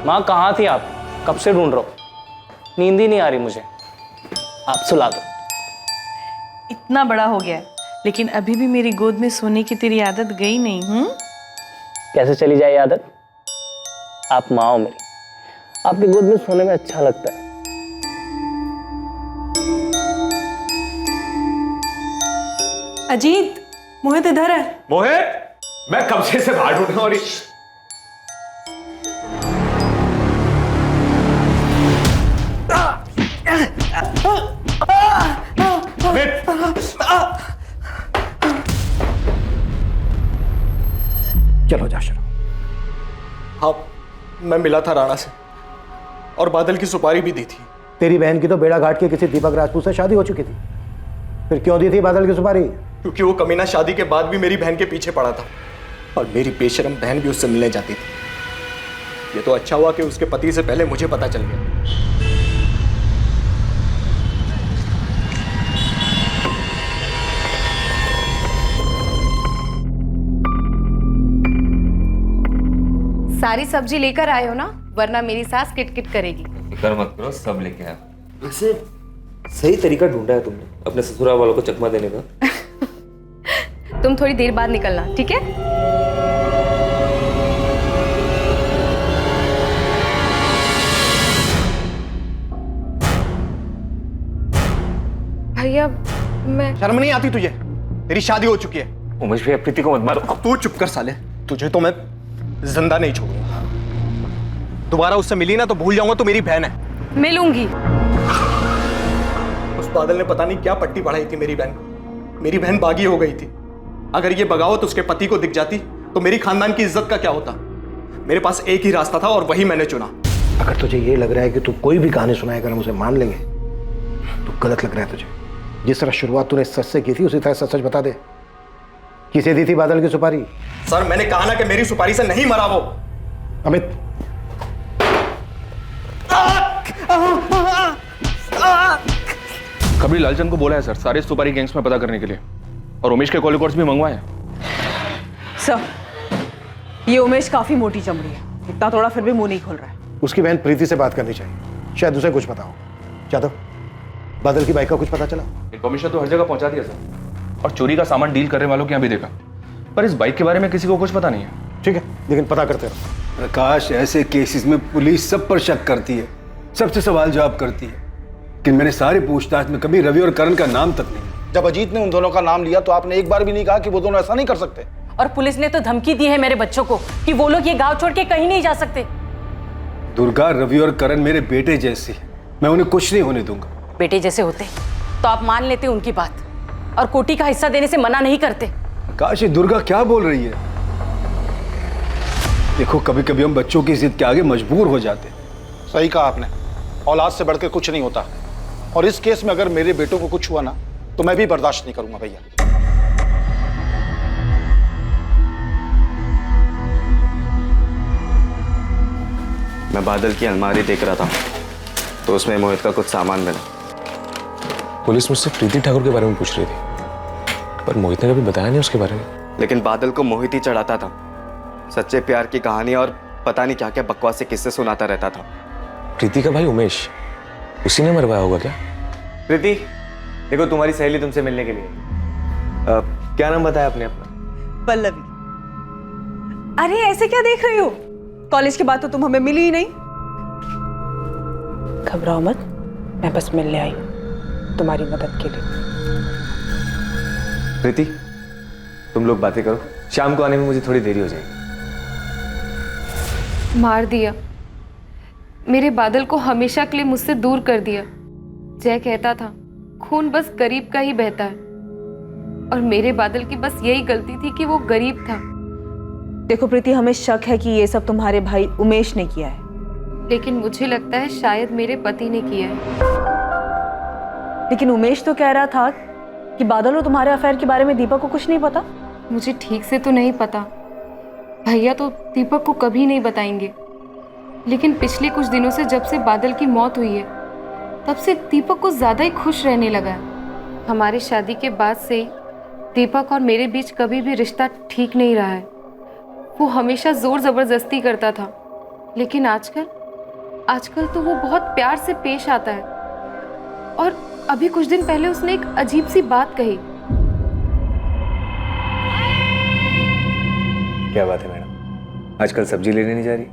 माँ कहाँ थी आप? कब से ढूंढ रहा हूँ, नींद ही नहीं आ रही मुझे, आप सुला दो। इतना बड़ा हो गया है, लेकिन अभी भी मेरी गोद में सोने की तेरी आदत गई नहीं। कैसे चली जाए आदत? आप माँ हो मेरी, आपकी गोद में सोने में अच्छा लगता है। अजीत, मोहित इधर है। मोहित, मैं कब से बाहर ढूंढ और चलो जा शुरू। हाँ, मैं मिला था राणा से और बादल की सुपारी भी दी थी। तेरी बहन की तो बेड़ा घाट के किसी दीपक राजपूत से शादी हो चुकी थी, फिर क्यों दी थी बादल की सुपारी? क्योंकि वो कमीना शादी के बाद भी मेरी बहन के पीछे पड़ा था और मेरी बेशरम बहन भी उससे मिलने जाती थी। ये तो अच्छा हुआ कि उसके पति से पहले मुझे पता चल गया। सारी सब्जी लेकर आए हो ना, वरना मेरी सास किटकिट करेगी। फिक्र मत करो, सब लेके आया। वैसे सही तरीका ढूंढा है तुमने अपने ससुराल वालों को चकमा देने का। तुम थोड़ी देर बाद निकलना, ठीक है? भैया मैं... शर्म नहीं आती तुझे? तेरी शादी हो चुकी है। उमेश भैया, प्रीति को मत मारो। अब तू चुप कर साले, तुझे तो मैं जिंदा नहीं छोड़ूंगा। दोबारा उससे मिली ना तो भूल जाऊंगा तू मेरी बहन है। मिलूंगी। उस बादल ने पता नहीं क्या पट्टी पढ़ाई थी मेरी बहन को। मेरी बहन बागी हो गई थी। अगर ये बगावत उसके पति को दिख जाती तो मेरी खानदान की इज्जत का क्या होता? मेरे पास एक ही रास्ता था और वही मैंने चुना। अगर तुझे ये लग रहा है कि तू कोई भी कहानी सुनाए अगर हम उसे मान लेंगे तो गलत लग रहा है तुझे। जिस तरह शुरुआत तूने सच से की थी उसी तरह सच सच बता दे, किसे दी थी बादल की सुपारी? सर मैंने कहा ना कि मेरी सुपारी से नहीं मरा वो। अमित, खबरी लालचंद को बोला है सर सारे सुपारी गैंग्स में पता करने के लिए, और उमेश के कॉल रिकॉर्ड्स भी मंगवाए हैं। सर, ये उमेश काफी मोटी चमड़ी है, इतना थोड़ा फिर भी मुंह नहीं खोल रहा है। उसकी बहन प्रीति से बात करनी चाहिए, शायद उसे कुछ पता हो। जादव, बादल की बाइक का कुछ पता चला? इन्फॉर्मेशन तो हर जगह पहुंचा दिया सर, और चोरी का सामान डील करने वालों के यहाँ भी देखा, पर इस बाइक के बारे में किसी को कुछ पता नहीं है। ठीक है, लेकिन पता करते रहो। प्रकाश, ऐसे केसेस में पुलिस सब पर शक करती है, सबसे सवाल जवाब करती है, लेकिन मैंने सारी पूछताछ में कभी रवि और करण का नाम तक नहीं। जब अजीत ने उन दोनों का नाम लिया तो आपने एक बार भी नहीं कहा कि वो दोनों ऐसा नहीं कर सकते। और पुलिस ने तो धमकी दी है मेरे बच्चों को कि वो लोग ये गांव छोड़ के कहीं नहीं जा सकते। दुर्गा, रवि और करण मेरे बेटे जैसे हैं, मैं उन्हें कुछ नहीं होने दूंगा। बेटे जैसे होते तो आप मान लेते उनकी बात और कोटी का हिस्सा देने से मना नहीं करते। काश, ये दुर्गा क्या बोल रही है? देखो, कभी कभी हम बच्चों की जिद के आगे मजबूर हो जाते। सही कहा आपने, औलाद से बढ़कर कुछ नहीं होता। और इस केस में अगर मेरे बेटों को कुछ हुआ ना तो मैं भी बर्दाश्त नहीं करूंगा भैया। मैं बादल की अलमारी देख रहा था तो उसमें मोहित का कुछ सामान मिला। पुलिस मुझसे प्रीति ठाकुर के बारे में पूछ रही थी, पर मोहित ने कभी बताया नहीं उसके बारे में। लेकिन बादल को मोहित ही चढ़ाता था। सच्चे प्यार की कहानी और पता नहीं क्या क्या बकवास से किस्से सुनाता रहता था। प्रीति का भाई उमेश, उसी ने मरवाया होगा क्या? प्रीति, देखो तुम्हारी सहेली तुमसे मिलने के लिए। क्या नाम बताया आपने अपना? पल्लवी। अरे ऐसे क्या देख रही हो? कॉलेज के बाद तो तुम हमें मिली ही नहीं। घबराओ मत, मैं बस मिलने आई हूं तुम्हारी मदद के लिए। प्रीति, तुम लोग बातें करो, शाम को आने में मुझे थोड़ी देरी हो जाएगी। मार दिया, मेरे बादल को हमेशा के लिए मुझसे दूर कर दिया। जय कहता था खून बस गरीब का ही बहता है, और मेरे बादल की बस यही गलती थी कि वो गरीब था। देखो प्रीति, हमें शक है कि ये सब तुम्हारे भाई उमेश ने किया है, लेकिन मुझे लगता है शायद मेरे पति ने किया है। लेकिन उमेश तो कह रहा था कि बादल और तुम्हारे अफेयर के बारे में दीपक को कुछ नहीं पता। मुझे ठीक से तो नहीं पता, भैया तो दीपक को कभी नहीं बताएंगे। लेकिन पिछले कुछ दिनों से जब से बादल की मौत हुई है, तब से दीपक को ज्यादा ही खुश रहने लगा है। हमारी शादी के बाद से दीपक और मेरे बीच कभी भी रिश्ता ठीक नहीं रहा है। वो हमेशा जोर जबरदस्ती करता था, लेकिन आजकल तो वो बहुत प्यार से पेश आता है। और अभी कुछ दिन पहले उसने एक अजीब सी बात कही। क्या बात है मैडम, आजकल सब्जी लेने नहीं जा रही?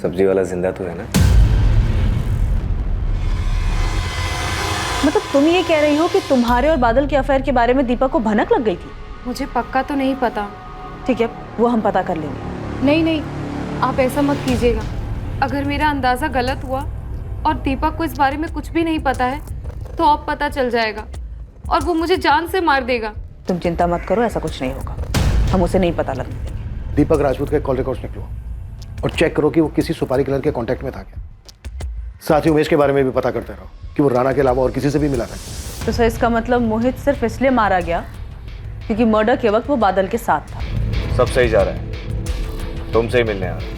सब्जी वाला जिंदा तो है ना? मतलब तुम ये कह रही हो कि तुम्हारे और बादल के अफेयर के बारे में दीपक को भनक लग गई थी? मुझे पक्का तो नहीं पता। ठीक है, वो हम पता कर लेंगे। नहीं, आप ऐसा मत कीजिएगा। अगर मेरा अंदाजा गलत हुआ और दीपक को इस बारे में कुछ भी नहीं पता है तो अब पता चल जाएगा और वो मुझे जान से मार देगा। तुम चिंता मत करो, ऐसा कुछ नहीं होगा, हम उसे नहीं पता लगने देंगे। दीपक राजपूत के कॉल रिकॉर्ड्स निकलो और चेक करो कि वो किसी सुपारी किलर के कांटेक्ट में था क्या। साथ ही उमेश के बारे में भी पता करते रहो कि वो राणा के अलावा और किसी से भी मिला था। तो सर, इसका मतलब मोहित सिर्फ इसलिए मारा गया क्योंकि मर्डर के वक्त वो बादल के साथ था। सब सही जा रहा है, तुमसे ही मिलने आ रहा हूं।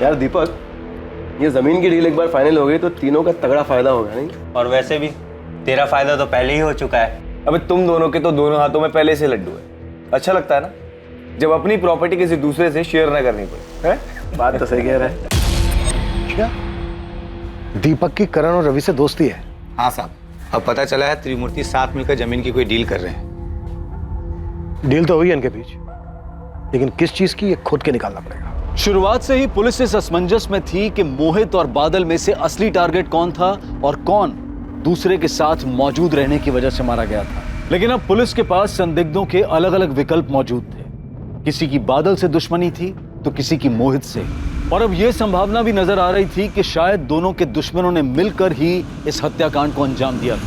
यार दीपक, ये जमीन की डील एक बार फाइनल हो गई तो तीनों का तगड़ा फायदा होगा नहीं? और वैसे भी तेरा फायदा तो पहले ही हो चुका है। अबे तुम दोनों के तो दोनों हाथों में पहले से लड्डू है। अच्छा लगता है ना जब अपनी प्रॉपर्टी किसी दूसरे से शेयर ना करनी पड़े, है? बात तो सही कह रहा है। क्या दीपक की करण और रवि से दोस्ती है? हाँ साहब, अब पता चला है त्रिमूर्ति साथ मिलकर जमीन की कोई डील कर रहे हैं। डील तो हुई है इनके बीच, लेकिन किस चीज की ये खुद के निकालना पड़ेगा। शुरुआत से ही पुलिस इस असमंजस में थी कि मोहित और बादल में से असली टारगेट कौन था और कौन दूसरे के साथ मौजूद रहने की वजह से मारा गया था। लेकिन अब पुलिस के पास संदिग्धों के अलग अलग विकल्प मौजूद थे। किसी की बादल से दुश्मनी थी तो किसी की मोहित से, और अब यह संभावना भी नजर आ रही थी कि शायद दोनों के दुश्मनों ने मिलकर ही इस हत्याकांड को अंजाम दिया था।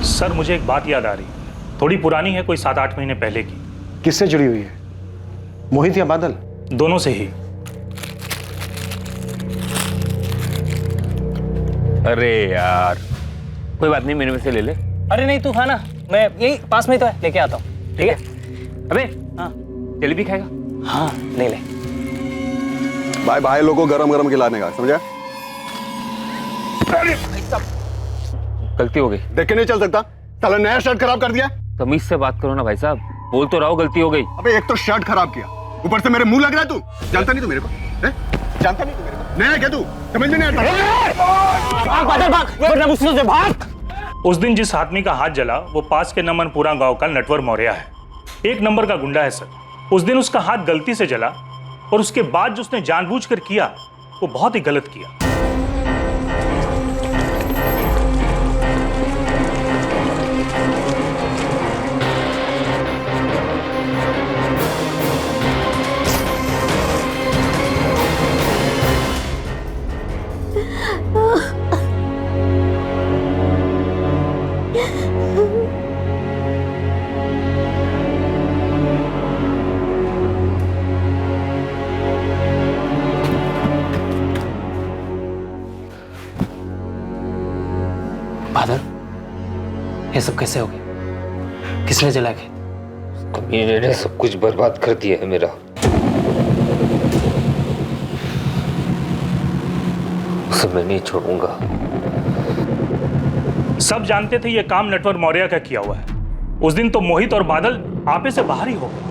सर, मुझे एक बात याद आ रही, थोड़ी पुरानी है, कोई 7-8 महीने पहले की। किससे जुड़ी हुई है, मोहित या बादल? दोनों से ही। अरे यार, कोई बात नहीं, मेरे में से ले ले। अरे नहीं, तू खाना, मैं यही पास में ही तो है, लेके आता हूँ। ठीक है? अबे हाँ, जलेबी खाएगा? हाँ, ले ले। भाई लोगों को गरम गरम खिलाने का, समझा? गलती हो गई। देख के नहीं चल सकता, साला नया शर्ट खराब कर दिया। तमीज से बात करो ना भाई साहब, बोल तो रहा हूँ गलती हो गई। अबे एक तो शर्ट खराब किया, ऊपर से मेरे मुंह लग रहा है। तू जानता नहीं तू मेरे को, जानता नहीं तू मेरे को, नया क्या तू, समझ में नहीं आता। उस दिन जिस आदमी का हाथ जला वो पास के नमनपुरा गांव का नटवर मौर्य है। 1 नंबर का गुंडा है सर। उस दिन उसका हाथ गलती से जला और उसके बाद जो उसने जानबूझकर किया वो बहुत ही गलत किया। बादल, ये सब कैसे हो गया? किसने जला के? कमीने ने सब कुछ बर्बाद कर दिया है मेरा। उसे मैं नहीं छोड़ूंगा। सब जानते थे ये काम नटवर मौर्य का किया हुआ है। उस दिन तो मोहित और बादल आपे से बाहर ही हो गए।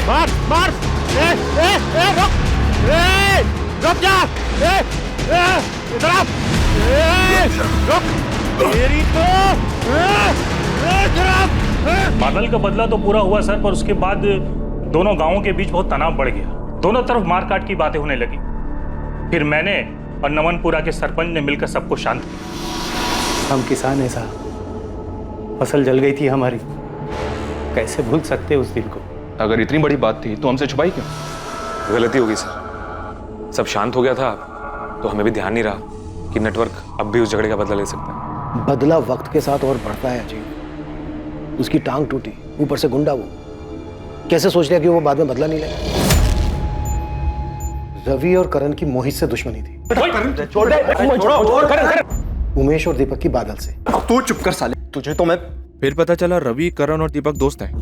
मार मार रुक रुक जा इधर आ रुक तेरी तो बादल का बदला तो पूरा हुआ सर, पर उसके बाद दोनों गांवों के बीच बहुत तनाव बढ़ गया। दोनों तरफ मारकाट की बातें होने लगी। फिर मैंने और नमनपुरा के सरपंच ने मिलकर सबको शांत किया। हम किसान हैं साहब, फसल जल गई थी हमारी, कैसे भूल सकते उस दिन को। अगर इतनी बड़ी बात थी तो हमसे छुपाई क्यों? गलती होगी सर, सब शांत हो गया था तो हमें भी ध्यान नहीं रहा कि नेटवर्क अब भी उस झगड़े का बदला ले सकता है। बदला वक्त के साथ और बढ़ता है अजीब। उसकी टांग टूटी, ऊपर से गुंडा वो कैसे सोच लिया कि वो बाद में बदला नहीं लेगा। रवि और करण की मोहित से दुश्मनी थी, उमेश और दीपक की बादल से। तू चुप कर साले, तुझे तो मैं। फिर पता चला रवि, करण और दीपक दोस्त हैं।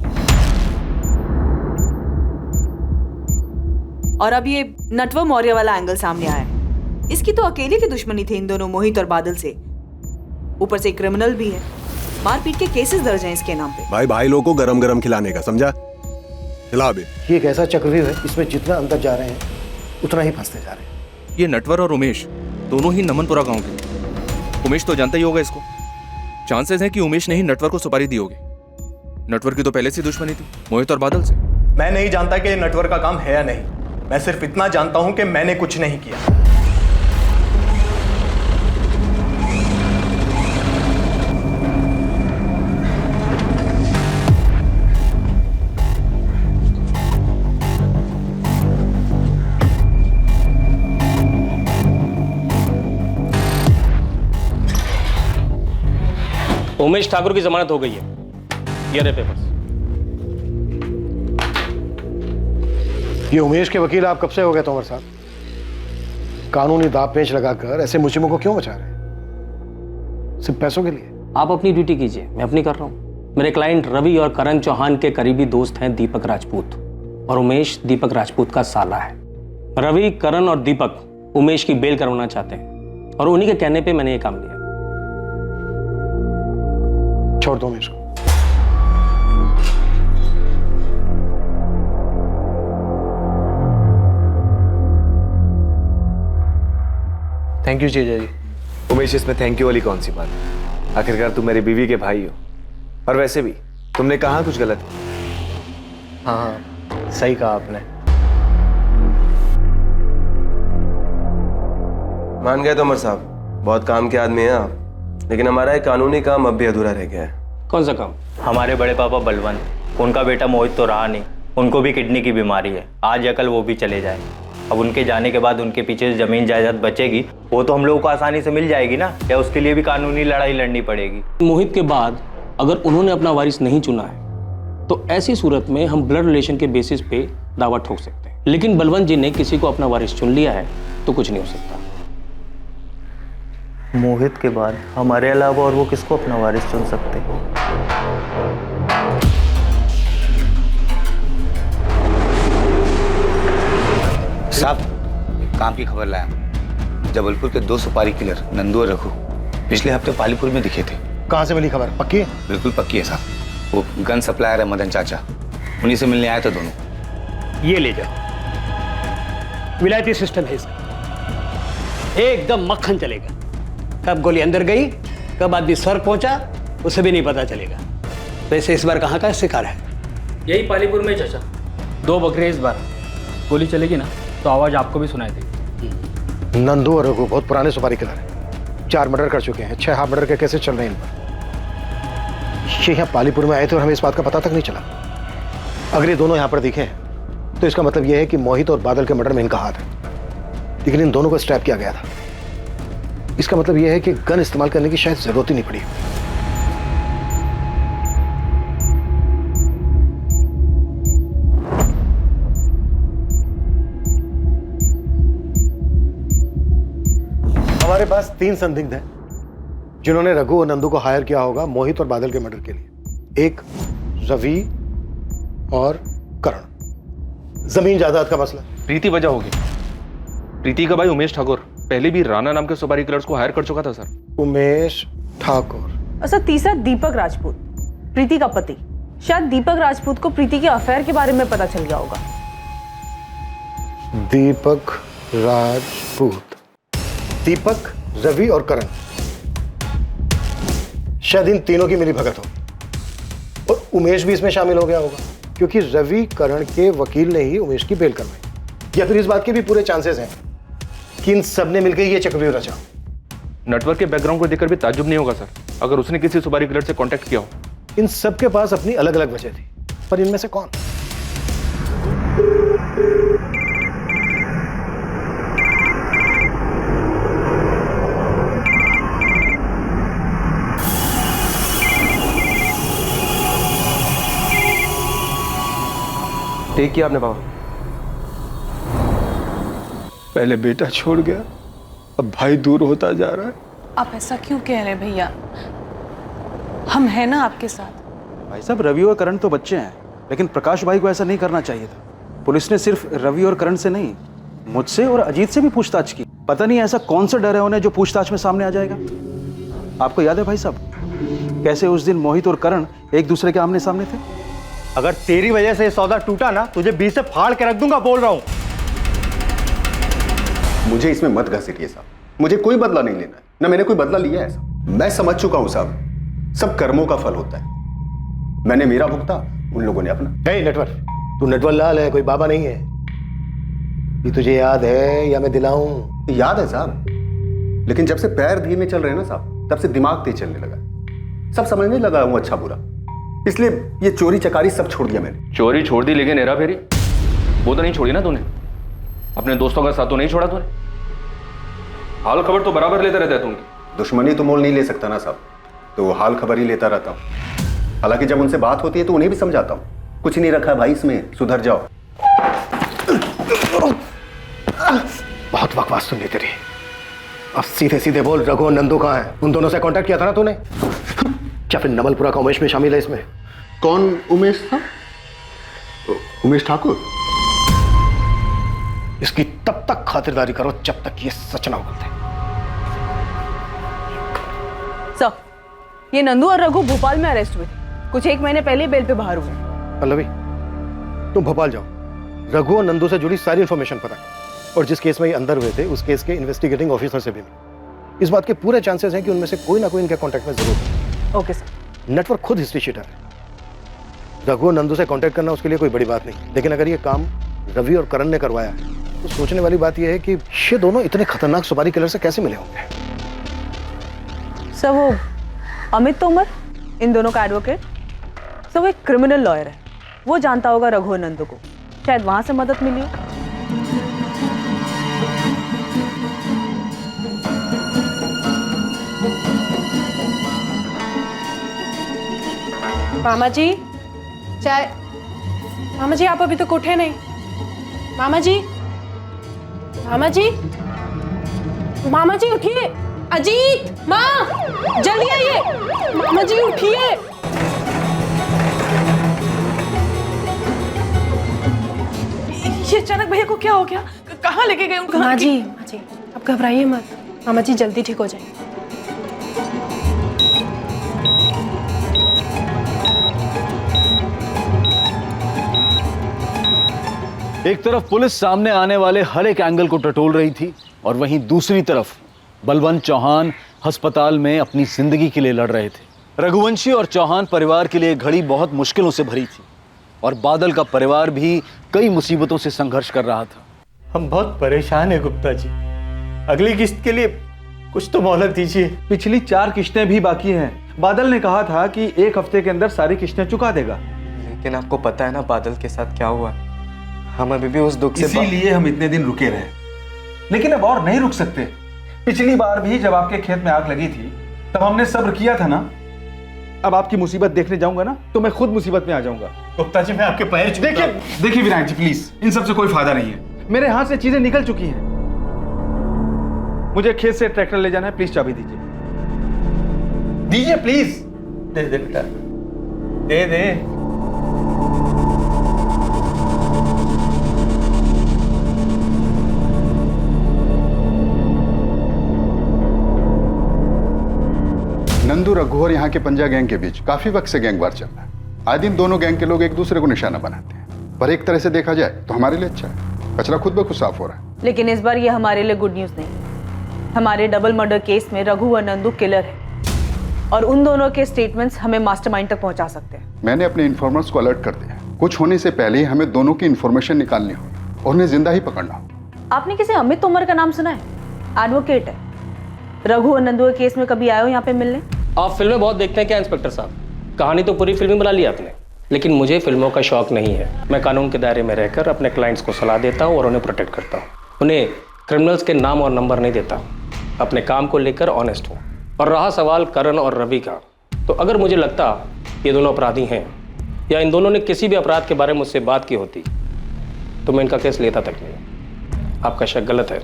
और अब ये नटवर मौर्य वाला एंगल सामने आया है। इसकी तो अकेले की दुश्मनी थी इन दोनों मोहित और बादल से, ऊपर से क्रिमिनल भी है। मारपीट के केसेस दर्ज हैं इसके नाम पे। भाई भाई लोगों को गरम गरम खिलाने का, समझा? खिला भी। ये एक ऐसा चक्रव्यूह है, इसमें जितना अंदर जा रहे हैं उतना ही फंसते जा रहे हैं। ये नटवर और उमेश दोनों ही नमनपुरा गांव के। उमेश तो जानता ही होगा इसको। चांसेस है कि उमेश ने ही नटवर को सुपारी दी होगी। नटवर की तो पहले से दुश्मनी थी मोहित और बादल से। मैं नहीं जानता कि ये नटवर का काम है या नहीं, मैं सिर्फ इतना जानता हूं कि मैंने कुछ नहीं किया। उमेश ठाकुर की जमानत हो गई है। ये रहे पेपर्स। ये उमेश के वकील आप कब से हो गए तोमर साहब? कानूनी दांव पेच लगाकर ऐसे मुजरिमों को क्यों बचा रहे हैं? सिर्फ पैसों के लिए? आप अपनी ड्यूटी कीजिए, मैं अपनी कर रहा हूँ। मेरे क्लाइंट रवि और करण चौहान के करीबी दोस्त हैं दीपक राजपूत, और उमेश दीपक राजपूत का साला है। रवि, करण और दीपक उमेश की बेल करवाना चाहते हैं, और उन्हीं के कहने पे मैंने ये काम लिया। छोड़ दो उमेश को। थैंक यू जीजा जी। उमेश, इसमें थैंक यू वाली कौन सी बात? आखिरकार तुम मेरी बीवी के भाई हो, और वैसे भी तुमने कहा कुछ गलत? हाँ, सही कहा आपने। मान गए तोमर साहब, बहुत काम के आदमी हैं आप, लेकिन हमारा एक कानूनी काम अब भी अधूरा रह गया है। कौन सा काम? हमारे बड़े पापा बलवंत, उनका बेटा मोहित तो रहा नहीं, उनको भी किडनी की बीमारी है। आज या कल वो भी चले जाए। अब उनके जाने के बाद उनके पीछे जमीन जायदाद बचेगी, वो तो हम लोगों को आसानी से मिल जाएगी ना, या उसके लिए भी कानूनी लड़ाई लड़नी पड़ेगी? मोहित के बाद अगर उन्होंने अपना वारिस नहीं चुना है तो ऐसी सूरत में हम ब्लड रिलेशन के बेसिस पे दावा ठोक सकते हैं, लेकिन बलवंत जी ने किसी को अपना वारिस चुन लिया है तो कुछ नहीं हो सकता। मोहित के बाद हमारे अलावा और वो किसको अपना वारिस चुन सकते हैं? साहब, काम की खबर लाया। जबलपुर के 2 सुपारी किलर नंदू और रघु पिछले हफ्ते पालीपुर में दिखे थे। कहाँ से मिली खबर? पक्की है? बिल्कुल पक्की है साहब। वो गन सप्लायर है मदन चाचा, उन्हीं से मिलने आए थे दोनों। ये ले जाओ, विलायती सिस्टम है इसका, एकदम मक्खन चलेगा। कब गोली अंदर गई, कब आदमी स्वर्ग पहुंचा, उसे भी नहीं पता चलेगा। वैसे इस बार कहाँ का शिकार है? यही पालीपुर में चाचा। 2 बकरे इस बार। गोली चलेगी ना तो आवाज आपको भी सुनाई देगी। नंदू और रघु बहुत पुराने सुपारी किलर हैं, 4 मर्डर कर चुके हैं, 6 हाफ मर्डर के केसेस चल रहे हैं इन पर। ये यहाँ पालीपुर में आए थे और हमें इस बात का पता तक नहीं चला। अगर ये दोनों यहाँ पर दिखे तो इसका मतलब यह है कि मोहित और बादल के मर्डर में इनका हाथ है, लेकिन इन दोनों को स्ट्रैप किया गया था। इसका मतलब यह है कि गन इस्तेमाल करने की शायद जरूरत ही नहीं पड़ी। हमारे पास 3 संदिग्ध हैं जिन्होंने रघु और नंदू को हायर किया होगा मोहित और बादल के मर्डर के लिए। एक रवि और करण। जमीन जायदाद का मसला। प्रीति वजह होगी। प्रीति का भाई उमेश ठाकुर पहले भी राणा नाम के सुपारी किलर्स को हायर कर चुका था सर। उमेश ठाकुर। अच्छा, तीसरा दीपक राजपूत, प्रीति का पति। शायद दीपक राजपूत को प्रीति के अफेयर के बारे में पता चल गया होगा। दीपक राजपूत, दीपक, रवि और करण, शायद इन तीनों की मिली भगत हो। और उमेश भी इसमें शामिल हो गया होगा क्योंकि रवि करण के वकील ने ही उमेश की बेल करवाई। या फिर इस बात के भी पूरे चांसेस हैं कि इन सब ने मिलकर ये चक्रव्यूह रचा। नेटवर्क के बैकग्राउंड को देखकर भी ताज्जुब नहीं होगा सर अगर उसने किसी सुपारी किलर से कांटेक्ट किया हो। इन सब के पास अपनी अलग अलग वजह थी, पर इनमें से कौन? टेक किया आपने पापा? पहले बेटा छोड़ गया, अब भाई दूर होता जा रहा है। आप ऐसा क्यों कह रहे हैं भैया? हम हैं ना आपके साथ। भाई साहब, रवि और करण तो बच्चे हैं, लेकिन प्रकाश भाई को ऐसा नहीं करना चाहिए था। पुलिस ने सिर्फ रवि और करण से नहीं, मुझसे और अजीत से भी पूछताछ की। पता नहीं ऐसा कौन सा डर है उन्हें जो पूछताछ में सामने आ जाएगा। आपको याद है भाई साहब कैसे उस दिन मोहित और करण एक दूसरे के आमने सामने थे? अगर तेरी वजह से ये सौदा टूटा ना, तुझे बीच से फाड़ के रख दूंगा, बोल रहा हूं। मुझे इसमें मत घसीटिए साहब, मुझे कोई बदला नहीं लेना है, ना मैंने कोई बदला लिया है साहब। मैं समझ चुका हूं साहब, सब कर्मों का फल होता है। मैंने मेरा भुगता, उन लोगों ने अपना। नहीं नटवर, तू नटवर लाल है, कोई बाबा नहीं है। ये तुझे याद है या मैं दिलाऊं? याद है साहब, लेकिन जब से पैर धीमे चल रहे हैं ना साहब, तब से दिमाग तेज चलने लगा, सब समझने लगा हूं अच्छा बुरा। इसलिए ये चोरी चकारी सब छोड़ दिया मैंने। चोरी छोड़ दी, लेकिन हेरा फेरी वो तो नहीं छोड़ी ना तूने। अपने दोस्तों का साथ तो नहीं छोड़ा तूने। हाल खबर तो बराबर लेते रहता है तू उनकी। दुश्मनी तो मोल नहीं ले सकता ना साहब, तो हाल खबर ही लेता रहता हूँ। हालांकि जब उनसे बात होती है तो उन्हें भी समझाता हूँ, कुछ नहीं रखा भाई इसमें, सुधर जाओ। बहुत बकवास सुन ली तेरी। अब सीधे सीधे बोल, रघु और नंदू कहाँ है? उन दोनों से कांटेक्ट किया था ना तूने? क्या फिर नमलपुरा का उमेश में शामिल है इसमें? कौन उमेश था? उमेश ठाकुर। इसकी तब तक खातिरदारी करो जब तक ये सच ना बोलते। सर, ये नंदू और रघु भोपाल में अरेस्ट हुए थे। कुछ 1 महीने पहले बेल पे बाहर हुए। पल्लवी, तुम भोपाल जाओ, रघु और नंदू से जुड़ी सारी इंफॉर्मेशन पता करो, और जिस केस में ये अंदर हुए थे उस केस के इन्वेस्टिगेटिंग ऑफिसर से भी मिलो। इस बात के पूरे चांसेस हैं कि उनमें से कोई ना कोई इनके कांटेक्ट में जरूर है। Okay sir. नेटवर्क खुद हिस्ट्री शीटर है। रघु और नंदू से कांटेक्ट करना उसके लिए कोई बड़ी बात नहीं, लेकिन अगर ये काम रवि और करण ने करवाया है तो सोचने वाली बात यह है कि ये दोनों इतने खतरनाक सुपारी किलर से कैसे मिले होंगे। सर, वो अमित तोमर, इन दोनों का एडवोकेट, सर वो एक क्रिमिनल लॉयर है। वो जानता होगा रघु और नंदू को, शायद वहां से मदद मिली हो। मामा जी, चाय। मामा जी, आप अभी तक उठे नहीं। मामा जी, मामा जी, मामा जी उठिए। अजीत, माँ, जल्दी आइए। मामा जी उठिए। ये अचानक भैया को क्या हो गया? कहाँ लेके गए उनको? माँ जी, आप घबराइए मत। मामा जी जल्दी ठीक हो जाएंगे। एक तरफ पुलिस सामने आने वाले हर एक एंगल को टटोल रही थी और वहीं दूसरी तरफ बलवंत चौहान अस्पताल में अपनी जिंदगी के लिए लड़ रहे थे। रघुवंशी और चौहान परिवार के लिए घड़ी बहुत मुश्किलों से भरी थी और बादल का परिवार भी कई मुसीबतों से संघर्ष कर रहा था। हम बहुत परेशान हैं गुप्ता जी, अगली किस्त के लिए कुछ तो मोहलत दीजिए। पिछली 4 किस्तें भी बाकी हैं। बादल ने कहा था कि 1 हफ्ते के अंदर सारी किस्तें चुका देगा। लेकिन आपको पता है ना बादल के साथ क्या हुआ, हम अभी भी उस दुख से इसीलिए हम इतने दिन रुके रहे, लेकिन अब और नहीं रुक सकते। पिछली बार भी जब आपके खेत में आग लगी थी तब हमने सब्र किया था ना। अब आपकी मुसीबत देखने जाऊंगा ना तो मैं खुद मुसीबत में आ जाऊंगा। गुप्ता जी मैं आपके पैर छूता हूं। देखिए विनायक जी प्लीज, इन सब से कोई फायदा नहीं है। मेरे हाथ से चीजें निकल चुकी हैं। मुझे खेत से ट्रैक्टर ले जाना है, प्लीज चाबी दीजिए। दीजिए प्लीज। दे दे बेटा, दे दे। नंदू रघु और यहाँ के पंजा गैंग के बीच काफी वक्त से गैंग वार चल रहा है। आए दिन दोनों गैंग के लोग एक दूसरे को निशाना बनाते हैं, पर एक तरह से देखा जाए तो हमारे लिए अच्छा है। कचरा खुद ब खुद साफ हो रहा है। लेकिन इस बार ये हमारे लिए गुड न्यूज नहीं। हमारे डबल मर्डर केस में रघु और नंदू किलर है और उन दोनों के स्टेटमेंट्स हमें मास्टरमाइंड तक पहुंचा सकते हैं। मैंने अपने इन्फॉर्मर्स को अलर्ट कर दिया। कुछ होने से पहले ही हमें दोनों की इन्फॉर्मेशन निकालनी हो और उन्हें जिंदा ही पकड़ना हो। आपने किसी अमित तोमर का नाम सुना है? एडवोकेट है। रघु और नंदू के केस में कभी आए हो यहाँ पे मिलने? आप फिल्में बहुत देखते हैं क्या इंस्पेक्टर साहब? कहानी तो पूरी फिल्म बना ली आपने, लेकिन मुझे फिल्मों का शौक नहीं है। मैं कानून के दायरे में रहकर अपने क्लाइंट्स को सलाह देता हूँ और उन्हें प्रोटेक्ट करता हूँ। उन्हें क्रिमिनल्स के नाम और नंबर नहीं देता। अपने काम को लेकर ऑनेस्ट हूँ। और रहा सवाल करण और रवि का, तो अगर मुझे लगता ये दोनों अपराधी हैं या इन दोनों ने किसी भी अपराध के बारे में मुझसे बात की होती तो मैं इनका केस लेता तक नहीं। आपका शक गलत है,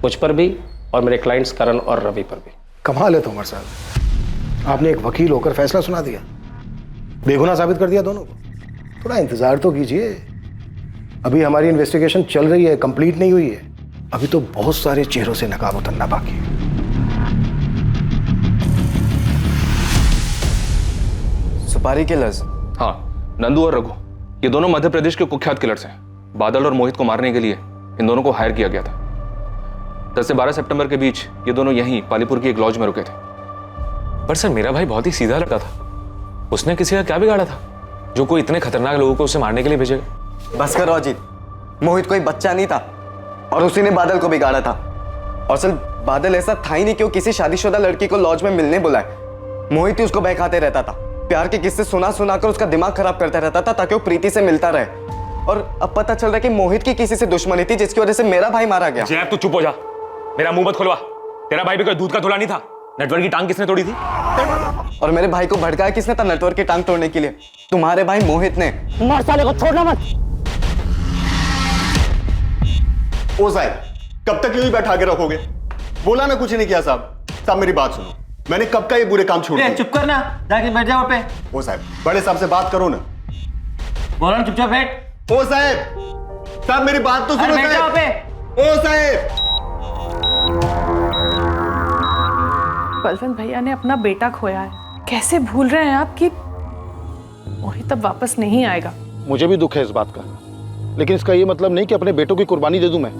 मुझ पर भी और मेरे क्लाइंट्स करण और रवि पर भी। कमाल है तोमर साहब, आपने एक वकील होकर फैसला सुना दिया, बेगुनाह साबित कर दिया दोनों को। थोड़ा इंतजार तो कीजिए, अभी हमारी इन्वेस्टिगेशन चल रही है, कंप्लीट नहीं हुई है। अभी तो बहुत सारे चेहरों से नकाब उतरना बाकी है। सुपारी किलर्स? हाँ, नंदू और रघु ये दोनों मध्य प्रदेश के कुख्यात किलर्स हैं। बादल और मोहित को मारने के लिए इन दोनों को हायर किया गया था। 10 से 12 सितंबर के बीच ये दोनों यहीं पालीपुर की एक लॉज में रुके थे। पर सर मेरा भाई बहुत ही सीधा लड़का था, उसने किसी का क्या बिगाड़ा था जो कोई इतने खतरनाक लोगों को उसे मारने के लिए भेजेगा? बस करो अजीत, मोहित कोई बच्चा नहीं था और उसी ने बादल को बिगाड़ा था। और सिर्फ बादल ऐसा था ही नहीं कि वो किसी शादीशुदा लड़की को लॉज में मिलने बुलाए। मोहित ही उसको बहकाते रहता था, प्यार के किस्से सुना कर उसका दिमाग खराब करता रहता था ताकि वो प्रीति से मिलता रहे। और अब पता चल रहा है कि मोहित की किसी से दुश्मनी थी जिसकी वजह से मेरा भाई मारा गया। जैब तू चुप हो जा, मेरा मुंह मत खुलवा। तेरा भाई भी कोई दूध का धुला नहीं था। नेटवर्क की टांग किसने तोड़ी थी? और मेरे भाई को भड़काया किसने था नेटवर्क की टांग तोड़ने के लिए? तुम्हारे भाई मोहित ने। मार साले को, छोड़ना मत। ओ साहब, कब तक यूं ही बैठा के रखोगे? बोला ना कुछ नहीं किया साहब। साहब मेरी बात सुनो, मैंने कब का ये बुरे काम छोड़ दिए? चुप करना, जाके बैठ जाओ पे। ओ साहब, बड़े साहब से बात करो ना। बोलो ना, चुपचाप बैठ। ओ साहब, साहब मेरी बात तो सुनो। बैठ जाओ पे। ओ साहब। बलवंत भैया ने अपना बेटा खोया है, कैसे भूल रहे हैं आप कि मोहित अब वापस नहीं आएगा? मुझे भी दुख है इस बात का, लेकिन इसका ये मतलब नहीं कि अपने बेटों की कुर्बानी दे दूं मैं।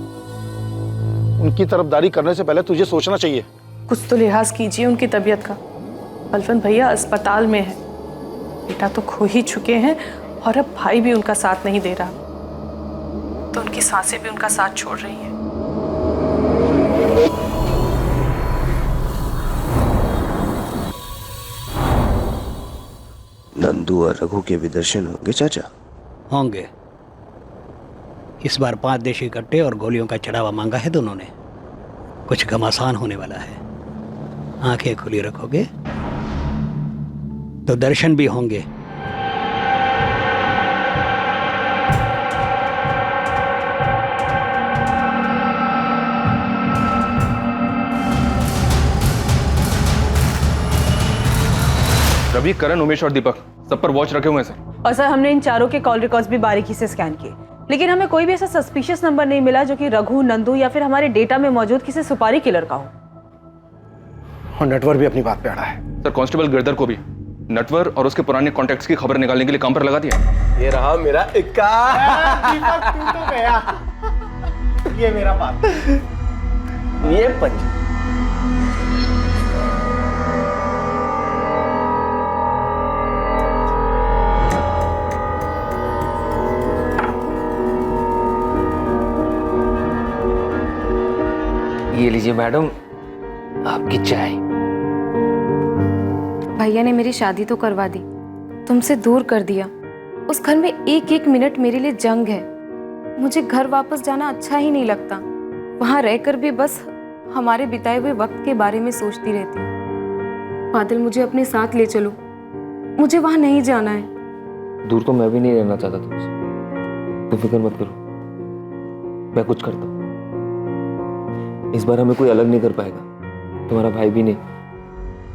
उनकी तरफदारी करने से पहले तुझे सोचना चाहिए। कुछ तो लिहाज कीजिए उनकी तबीयत का। बलवंत भैया अस्पताल में है, बेटा तो खो ही चुके हैं और अब भाई भी उनका साथ नहीं दे रहा, तो उनकी सांसें भी उनका साथ छोड़ रही हैं। नंदू और रघु के भी दर्शन होंगे चाचा? होंगे। इस बार 5 देशी कट्टे और गोलियों का चढ़ावा मांगा है दोनों ने। कुछ घमासान होने वाला है। आंखें खुली रखोगे तो दर्शन भी होंगे। रवि, करण, उमेश और दीपक सब पर वॉच रखे हुए हैं सर। और सर हमने इन चारों के कॉल रिकॉर्ड्स भी बारीकी से स्कैन किए, लेकिन हमें कोई भी ऐसा सस्पिशियस नंबर नहीं मिला जो कि रघु, नंदू या फिर हमारे डेटा में मौजूद किसी सुपारी किलर का हो। और नेटवर्क भी अपनी बात पे अड़ा है। सर कांस्टेबल गिरधर को भी नटवर और उसके पुराने कॉन्टैक्ट्स की खबर निकालने के लिए काम पर लगा दिया। ये रहा मेरा इक्का। दीपक तू तो गया। ये मेरा बात। ये पंच। ये लीजिए मैडम, आपकी चाय। भैया ने मेरी शादी तो करवा दी, तुमसे दूर कर दिया। उस घर में एक एक मिनट मेरे लिए जंग है। मुझे घर वापस जाना अच्छा ही नहीं लगता। वहां रहकर भी बस हमारे बिताए हुए वक्त के बारे में सोचती रहती हूँ। बादल, मुझे अपने साथ ले चलो, मुझे वहां नहीं जाना है। दूर तो मैं भी नहीं रहना चाहता तुमसे, तुम फिक्र मत करो, मैं कुछ करता हूँ। इस बार हमें कोई अलग नहीं कर पाएगा, तुम्हारा भाई भी नहीं।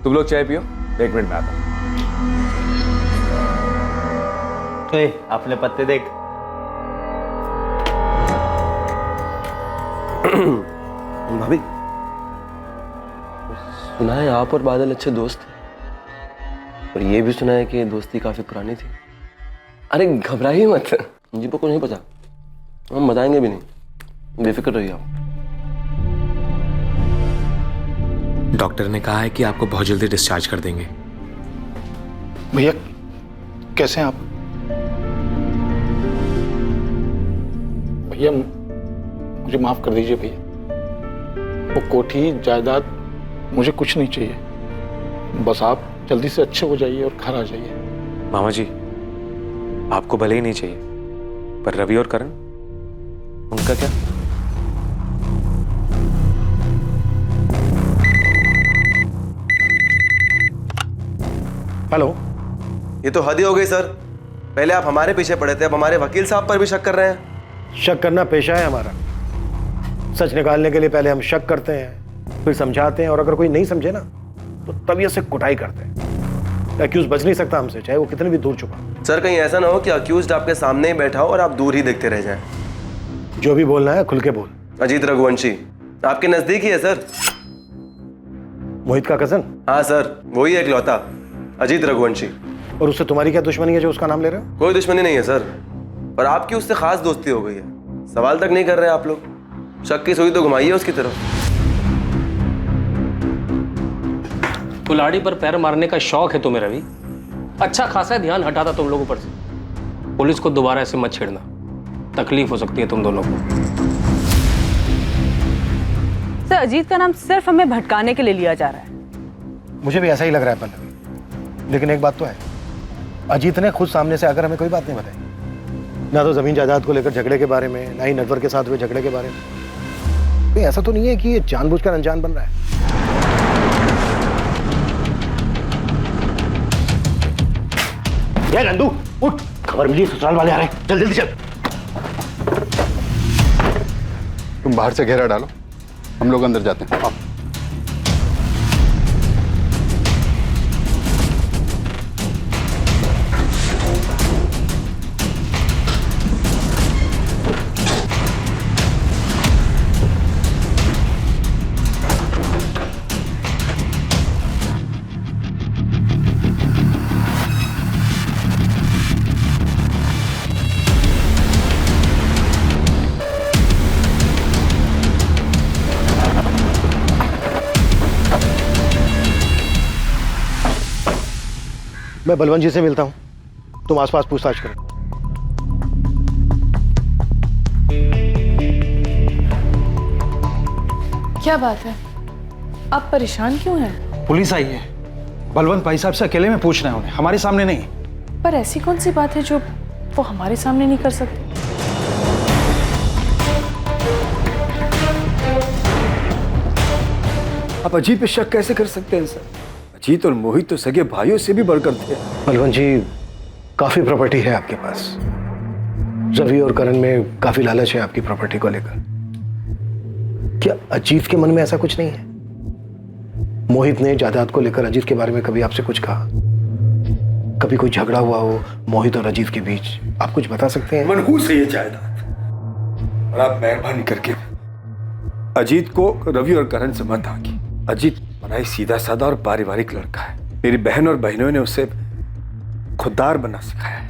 तुम लोग चाय पियो, 1 मिनट में आता हूँ। अपने पत्ते देख। भाभी, सुना है आप और बादल अच्छे दोस्त हैं, और ये भी सुना है कि दोस्ती काफी पुरानी थी। अरे घबराइए मत, मुझे को नहीं पता, हम बताएंगे भी नहीं, बेफिक्र रहिए आप। डॉक्टर ने कहा है कि आपको बहुत जल्दी डिस्चार्ज कर देंगे। भैया कैसे हैं आप? भैया मुझे माफ कर दीजिए भैया, वो कोठी जायदाद मुझे कुछ नहीं चाहिए, बस आप जल्दी से अच्छे हो जाइए और घर आ जाइए। मामा जी, आपको भले ही नहीं चाहिए, पर रवि और करण, उनका क्या? हेलो। ये तो हद ही हो गई सर, पहले आप हमारे पीछे पड़े थे, अब हमारे वकील साहब पर भी शक कर रहे हैं। शक करना पेशा है हमारा। सच निकालने के लिए पहले हम शक करते हैं, फिर समझाते हैं, और अगर कोई नहीं समझे ना तो तबीयत से कुटाई करते हैं। एक्यूज बच नहीं सकता हमसे, चाहे वो कितने भी दूर छुपा। सर कहीं ऐसा ना हो कि अक्यूज्ड आपके सामने ही बैठा हो और आप दूर ही देखते रह जाएं। जो भी बोलना है खुल के बोल। अजीत रघुवंशी आपके नजदीक ही है सर। मोहित का कजन? हाँ सर, वही है इकलौता, अजीत रघुवंशी। और उससे तुम्हारी क्या दुश्मनी है जो उसका नाम ले रहे हो? कोई दुश्मनी नहीं है सर, पर आपकी उससे खास दोस्ती हो गई है। सवाल तक नहीं कर रहे आप लोग, शक की सुई तो घुमाइए उसकी तरफ। कुल्हाड़ी पर पैर मारने का शौक है तुम्हें रवि? अच्छा खासा ध्यान हटाता तुम लोगों पर से। पुलिस को दोबारा ऐसे मत छेड़ना, तकलीफ हो सकती है तुम दोनों को। सर, अजीत का नाम सिर्फ हमें भटकाने के लिए लिया जा रहा है। मुझे भी ऐसा ही लग रहा है पल्लवी, लेकिन एक बात तो है, अजीत ने खुद सामने से आकर हमें कोई बात नहीं बताई। ना तो जमीन जायदाद को लेकर झगड़े के बारे में, ना ही नटवर के साथ हुए झगड़े के बारे में। कहीं ऐसा तो नहीं है कि ये जानबूझकर अनजान बन रहा है? नंदू उठ, खबर मिली ससुराल वाले आ रहे हैं, चल जल्दी चल। तुम बाहर से घेरा डालो, हम लोग अंदर जाते हैं। मैं बलवंत जी से मिलता हूँ, तुम आसपास पूछताछ करो। क्या बात है, आप परेशान क्यों हैं? पुलिस आई है, बलवंत भाई साहब से अकेले में पूछना है उन्हें, हमारे सामने नहीं। पर ऐसी कौन सी बात है जो वो हमारे सामने नहीं कर सकते? आप अजीत पे शक कैसे कर सकते हैं सर? अजीत और मोहित तो सगे भाइयों से भी बढ़कर थे। बलवंत जी, काफी प्रॉपर्टी है आपके पास, रवि और करण में काफी लालच है आपकी प्रॉपर्टी को लेकर। क्या अजीत के मन में ऐसा कुछ नहीं है? मोहित ने जायदाद को लेकर अजीत के बारे में कभी आपसे कुछ कहा? कभी कोई झगड़ा हुआ हो मोहित और अजीत के बीच? आप कुछ बता सकते हैं? मनहूस है ये जायदाद, और आप मेहरबानी करके अजीत को रवि और करण से मत आगे। अजीत बड़ा ही सीधा साधा और पारिवारिक लड़का है, मेरी बहन और बहनों ने उसे खुददार बनना सिखाया है।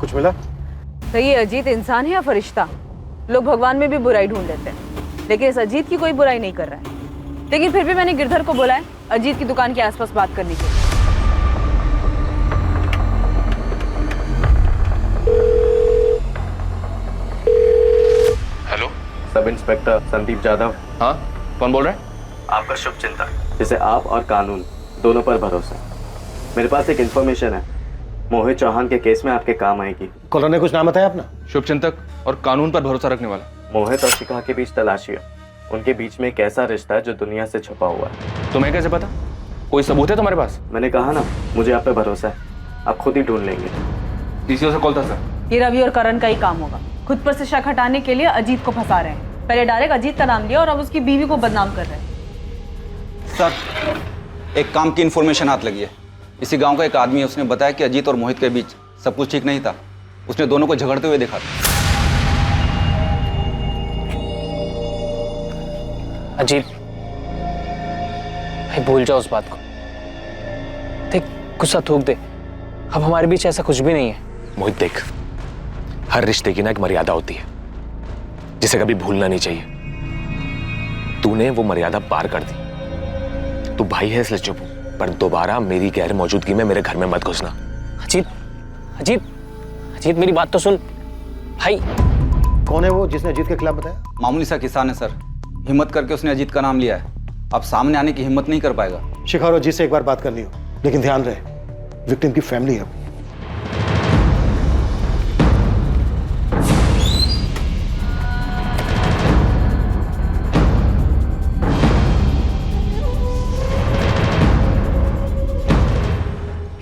कुछ मिला? तो ये अजीत इंसान है या फरिश्ता? लोग भगवान में भी बुराई ढूंढ लेते हैं, लेकिन इस अजीत की कोई बुराई नहीं कर रहा है। लेकिन फिर भी मैंने गिरधर को बोला है अजीत की दुकान के आसपास बात करने के लिए। Hello, sub inspector Sandeep Yadav. हाँ, कौन बोल रहा है? आपका शुभ चिंतक, जिसे आप और कानून दोनों पर भरोसा। मेरे पास एक इंफॉर्मेशन है, मोहित चौहान के केस में आपके काम आएगी। कॉलर ने कुछ नाम बताया अपना? शुभ चिंतक और कानून पर भरोसा रखने वाला। मोहित और शिखा के बीच तलाशी है, उनके बीच में एक ऐसा रिश्ता है जो दुनिया से छुपा हुआ है। तुम्हें कैसे पता? कोई सबूत है तुम्हारे पास? मैंने कहा ना, मुझे आप पे भरोसा है, आप खुद ही ढूंढ लेंगे। डीसीओ से कॉल था सर। ये रवि और करण का ही काम होगा, खुद पर से शक हटाने के लिए अजीत को फंसा रहे हैं। पहले डायरेक्ट अजीत का नाम लिया और अब उसकी बीवी को बदनाम कर रहे हैं। सर, एक काम की इन्फॉर्मेशन हाथ लगी है। इसी गांव का एक आदमी है, उसने बताया कि अजीत और मोहित के बीच सब कुछ ठीक नहीं था। उसने दोनों को झगड़ते हुए देखा था। अजीत भाई, भूल जाओ उस बात को। देख, गुस्सा थूक दे, अब हमारे बीच ऐसा कुछ भी नहीं है। मोहित देख, हर रिश्ते की ना एक मर्यादा होती है जिसे कभी भूलना नहीं चाहिए। तूने वो मर्यादा पार कर दी। तू भाई है इसलिए चुप हो, पर दोबारा मेरी गैर मौजूदगी में मेरे घर में मत घुसना। अजीत अजीत अजीत, मेरी बात तो सुन भाई। कौन है वो जिसने अजीत के खिलाफ बताया? मामूली सा किसान है सर, हिम्मत करके उसने अजीत का नाम लिया है। अब सामने आने की हिम्मत नहीं कर पाएगा। शिखा और अजीत से एक बार बात करनी हो, लेकिन ध्यान रहे विक्टिम की फैमिली है।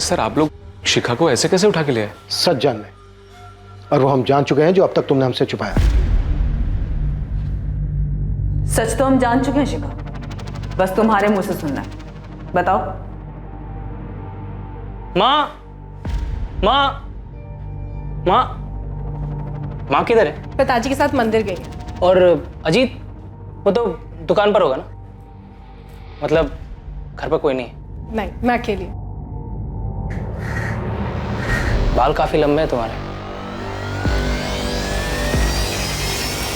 सर, आप लोग शिखा को ऐसे कैसे उठा के ले आए? सच जानने, और वो हम जान चुके हैं जो अब तक तुमने हमसे छुपाया। सच तो हम जान चुके हैं शिखा, बस तुम्हारे मुंह से सुनना है। बताओ। माँ माँ माँ माँ किधर है? पिताजी के साथ मंदिर गई है। और अजीत, वो तो दुकान पर होगा ना? मतलब घर पर कोई नहीं है? नहीं, मैं अकेली हूँ। बाल काफी लंबे हैं तुम्हारे।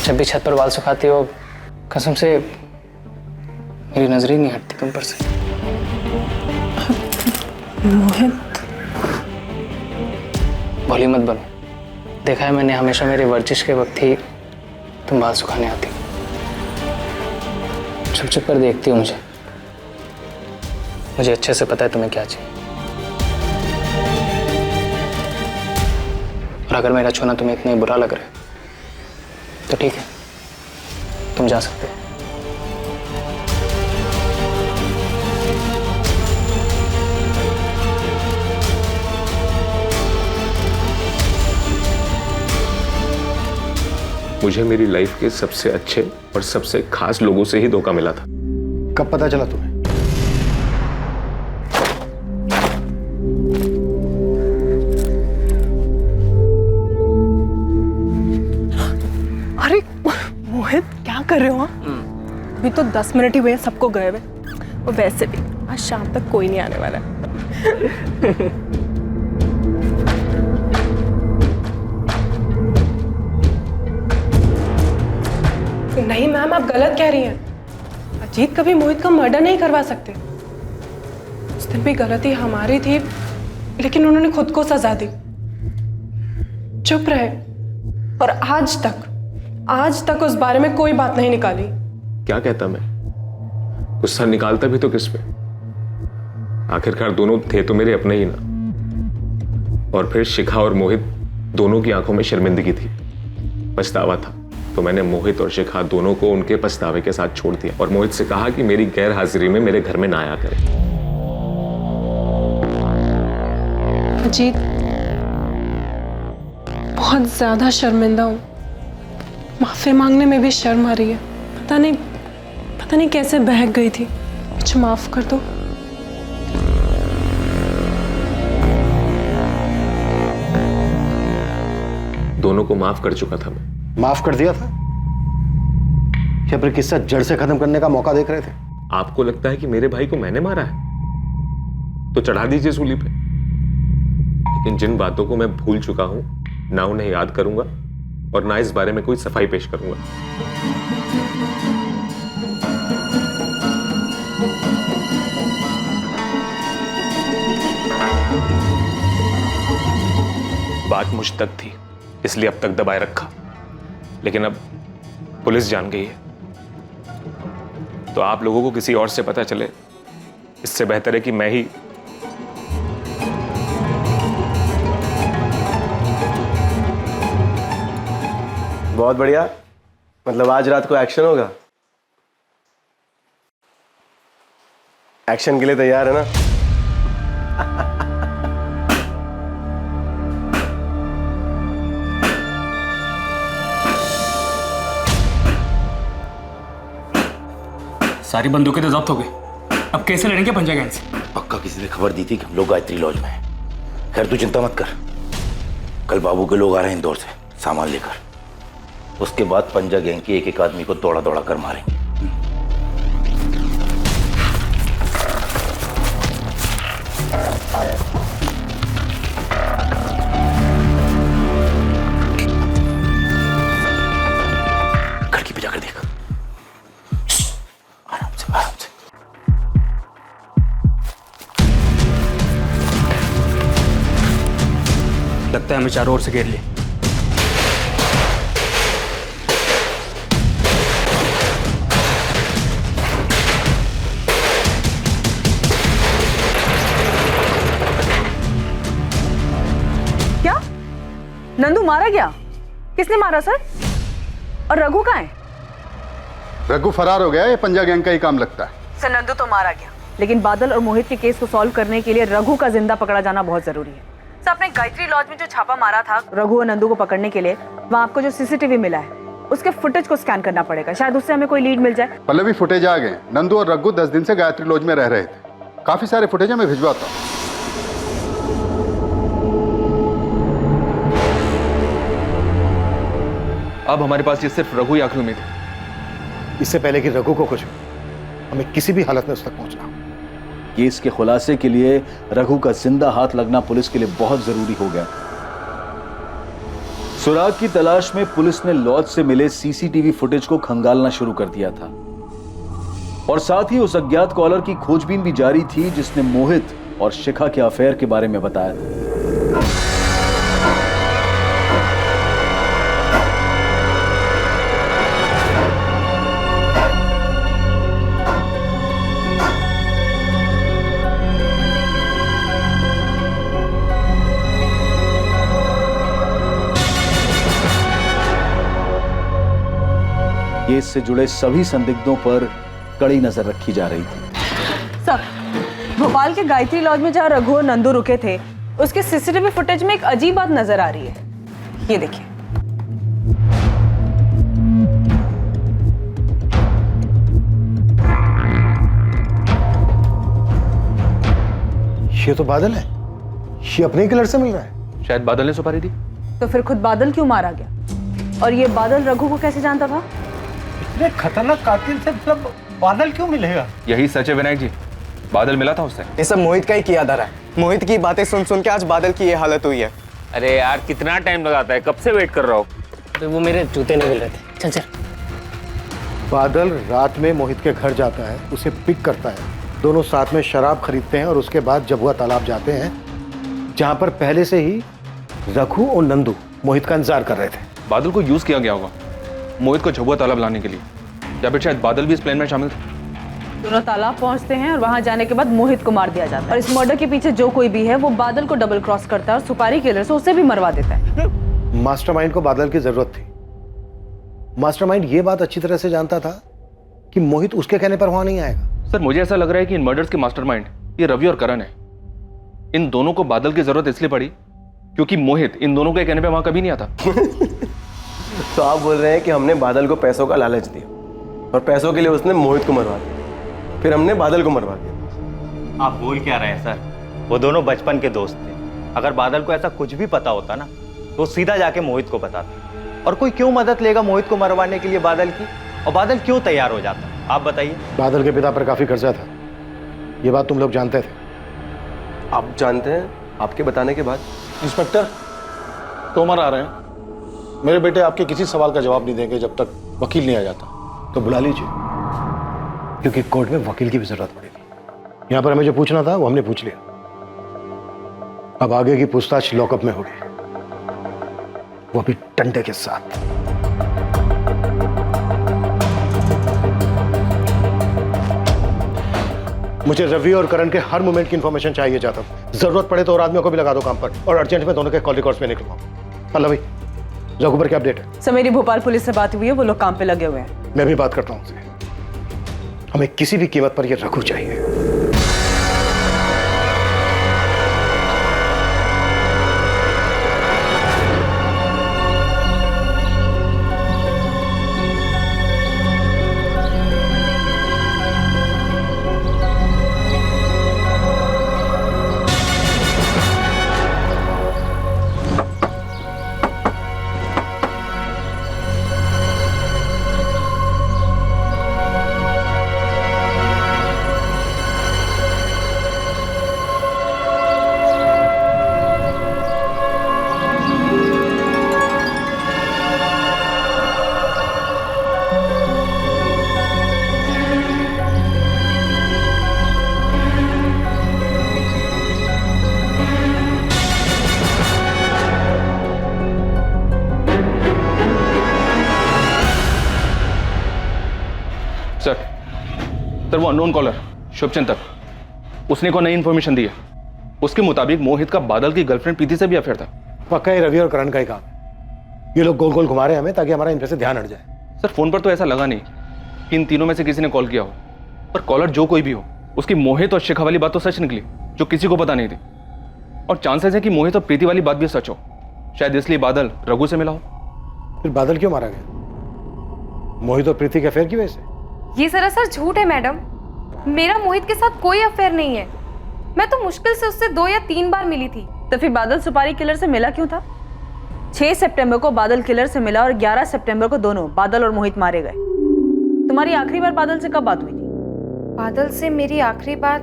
जब भी छत पर बाल सुखाती हो, कसम से मेरी नजर ही नहीं हटती तुम पर से। मोहित, भोली मत बनो। देखा है मैंने, हमेशा मेरी वर्जिश के वक्त ही तुम बाल सुखाने आती। छुप छुप कर देखती हो मुझे। मुझे अच्छे से पता है तुम्हें क्या चाहिए। और अगर मेरा छूना तुम्हें इतना ही बुरा लग रहा है तो ठीक है, तुम जा सकते हो। मुझे मेरी लाइफ के सबसे अच्छे और सबसे खास लोगों से ही धोखा मिला था। कब पता चला तुम्हें? अरे मोहित, क्या कर रहे हो आप? अभी तो 10 मिनट ही हुए, सबको गए हुए। और वैसे भी आज शाम तक कोई नहीं आने वाला है। नहीं मैम, आप गलत कह रही हैं। अजीत कभी मोहित का मर्डर नहीं करवा सकते। उस दिन भी गलती हमारी थी, लेकिन उन्होंने खुद को सजा दी। चुप रहे, और आज तक उस बारे में कोई बात नहीं निकाली। क्या कहता मैं? गुस्सा निकालता भी तो किस पे? आखिरकार दोनों थे तो मेरे अपने ही ना। और फिर शिखा और मोहित दोनों की आंखों में शर्मिंदगी थी, पछतावा था। तो मैंने मोहित और शिखा दोनों को उनके पछतावे के साथ छोड़ दिया और मोहित से कहा कि मेरी गैर हाजिरी में मेरे घर में ना आया करे। अजीत, बहुत ज्यादा शर्मिंदा हूँ। माफी मांगने में भी शर्म आ रही है। पता नहीं कैसे बहक गई थी। मुझे माफ कर दो। दोनों को माफ कर चुका था मैं। माफ कर दिया था? या फिर किस्सा जड़ से खत्म करने का मौका देख रहे थे? आपको लगता है कि मेरे भाई को मैंने मारा है तो चढ़ा दीजिए सूली पे, लेकिन जिन बातों को मैं भूल चुका हूं ना उन्हें याद करूंगा और ना इस बारे में कोई सफाई पेश करूंगा। बात मुझ तक थी इसलिए अब तक दबाए रखा, लेकिन अब पुलिस जान गई है तो आप लोगों को किसी और से पता चले इससे बेहतर है कि मैं ही। बहुत बढ़िया, मतलब आज रात को एक्शन होगा। एक्शन के लिए तैयार है ना? सारी बंदूकें तो जब्त हो गई, अब कैसे लड़ेंगे पंजा गैंग से? पक्का किसी ने खबर दी थी कि हम लोग गायत्री लॉज में हैं। खैर तू चिंता मत कर, कल बाबू के लोग आ रहे हैं इंदौर से सामान लेकर। उसके बाद पंजा गैंग की एक एक आदमी को दौड़ा दौड़ा कर मारेंगे। खिड़की पे जाकर देख, आराम से आराम से। लगता है हमें चारों ओर से घेर लिया। क्या नंदू मारा गया? किसने मारा सर? और रघु कहाँ है? रघु फरार हो गया, ये पंजा गैंग का ही काम लगता है। सर नंदू तो मारा गया, लेकिन बादल और मोहित के केस को सॉल्व करने के लिए रघु का जिंदा पकड़ा जाना बहुत जरूरी है। सर आपने गायत्री लॉज में जो छापा मारा था रघु और नंदू को पकड़ने के लिए, वहाँ आपको जो सीसीटीवी मिला है उसके फुटेज को स्कैन करना पड़ेगा, शायद उससे हमें कोई लीड मिल जाए। पहले भी फुटेज आ गए। नंदू और रघु 10 दिन से गायत्री लॉज में रह रहे थे। काफी सारे फुटेज मैं भिजवाता हूँ। अब हमारे पास ये सिर्फ रघु ही आखिरी उम्मीद है। इससे पहले कि रघु को कुछ हो, हमें किसी भी हालत में उस तक पहुंचना। केस के खुलासे के लिए रघु का जिंदा हाथ लगना पुलिस के लिए बहुत जरूरी हो गया। सुराग की तलाश में पुलिस ने लॉज से मिले सीसीटीवी फुटेज को खंगालना शुरू कर दिया था और साथ ही उस अज्ञात कॉलर की खोजबीन भी जारी थी जिसने मोहित और शिखा के अफेयर के बारे में बताया था। केस से जुड़े सभी संदिग्धों पर कड़ी नजर रखी जा रही थी। सर भोपाल के गायत्री लॉज में जहाँ रघु और नंदू रुके थे उसके सीसीटीवी फुटेज में एक अजीब बात नजर आ रही है। ये देखिए, ये तो बादल है, ये अपने किलर से मिल रहा है। शायद बादल ने सुपारी दी। तो फिर खुद बादल क्यों मारा गया? और ये बादल रघु को कैसे जानता था? इतने खतरनाक कातिल से मतलब बादल क्यों मिलेगा? यही सच है विनायक जी, बादल मिला था उससे। ये सब मोहित का ही किया धरा है। मोहित की बातें सुन सुन के आज बादल की ये हालत हुई है। अरे यार कितना टाइम लगाता है, कब से वेट कर रहा हूँ। तो वो मेरे जूते नहीं मिल रहे थे। चल चल। बादल रात में मोहित के घर जाता है, उसे पिक करता है, दोनों साथ में शराब खरीदते हैं और उसके बाद जबुआ तालाब जाते हैं जहां पर पहले से ही रघु और नंदू मोहित का इंतजार कर रहे थे। बादल को यूज किया गया होगा मोहित को झबुआ तालाब लाने के लिए, या फिर शायद बादल भी इस प्लान में शामिल थे। दोनों तालाब पहुंचते हैं और वहां जाने के बाद मोहित को मार दिया जाता है और इस मर्डर के पीछे जो कोई भी है वो बादल को डबल क्रॉस करता है और सुपारी किलर से उसे भी मरवा देता है। मास्टरमाइंड को बादल की जरूरत थी। मास्टरमाइंड ये बात अच्छी तरह से जानता था कि मोहित उसके कहने पर वहां नहीं आएगा। सर मुझे ऐसा लग रहा है कि इन मर्डर्स के मास्टरमाइंड ये रवि और करण है। इन दोनों को बादल की जरूरत इसलिए पड़ी क्योंकि मोहित इन दोनों के कहने पे वहां कभी नहीं आता। तो आप बोल रहे हैं कि हमने बादल को पैसों का लालच दिया और पैसों के लिए उसने मोहित को मरवा दिया, फिर हमने बादल को मरवा दिया। आप बोल क्या रहे हैं सर? वो दोनों बचपन के दोस्त थे। अगर बादल को ऐसा कुछ भी पता होता ना तो सीधा जाके मोहित को बताता। और कोई क्यों मदद लेगा मोहित को मरवाने के लिए बादल की? और बादल क्यों तैयार हो जाता है, आप बताइए। बादल के पिता पर काफी कर्जा था, ये बात तुम लोग जानते थे। आप जानते हैं आपके बताने के बाद? इंस्पेक्टर तोमर आ रहे हैं। मेरे बेटे आपके किसी सवाल का जवाब नहीं देंगे जब तक वकील नहीं आ जाता। तो बुला लीजिए, क्योंकि कोर्ट में वकील की भी जरूरत पड़ेगी। यहां पर हमें जो पूछना था वो हमने पूछ लिया। अब आगे की पूछताछ लॉकअप में होगी, वो भी डंडे के साथ। मुझे रवि और करण के हर मोमेंट की इंफॉर्मेशन चाहिए जाता हूं। जरूरत पड़े तो और आदमियों को भी लगा दो काम पर, और अर्जेंट में दोनों के कॉल रिकॉर्ड्स में निकलवाओ। पल्लवी, रघु पर क्या अपडेट है? सर मेरी भोपाल पुलिस से बात हुई है, वो लोग काम पे लगे हुए हैं। मैं भी बात करता हूं उनसे। हमें किसी भी कीमत पर ये रघु चाहिए। सर वो अननोन कॉलर शुभचिंतक, उसने को नई इन्फॉर्मेशन दी है। उसके मुताबिक मोहित का बादल की गर्लफ्रेंड प्रीति से भी अफेयर था। पक्का ही रवि और करण का ही काम है। ये लोग गोल गोल घुमा रहे हैं हमें ताकि हमारा इन पे से ध्यान हट जाए। सर फोन पर तो ऐसा लगा नहीं कि इन तीनों में से किसी ने कॉल किया हो, पर कॉलर जो कोई भी हो, उसकी मोहित और शिखा वाली बात तो सच निकली जो किसी को पता नहीं थी। और चांसेस है कि मोहित और प्रीति वाली बात भी सच हो, शायद इसलिए बादल रघु से मिला हो। फिर बादल क्यों मारा गया? मोहित और प्रीति के अफेयर की वजह से? ये सरासर झूठ है मैडम। मेरा मोहित के साथ कोई अफेयर नहीं है। मैं तो मुश्किल से उससे 2 या 3 बार मिली थी। तो फिर बादल सुपारी किलर से मिला क्यों था? 6 सितंबर को बादल किलर से मिला और 11 सितंबर को दोनों बादल और मोहित मारे गए। तुम्हारी आखिरी बार बादल से कब बात हुई थी? बादल से मेरी आखिरी बात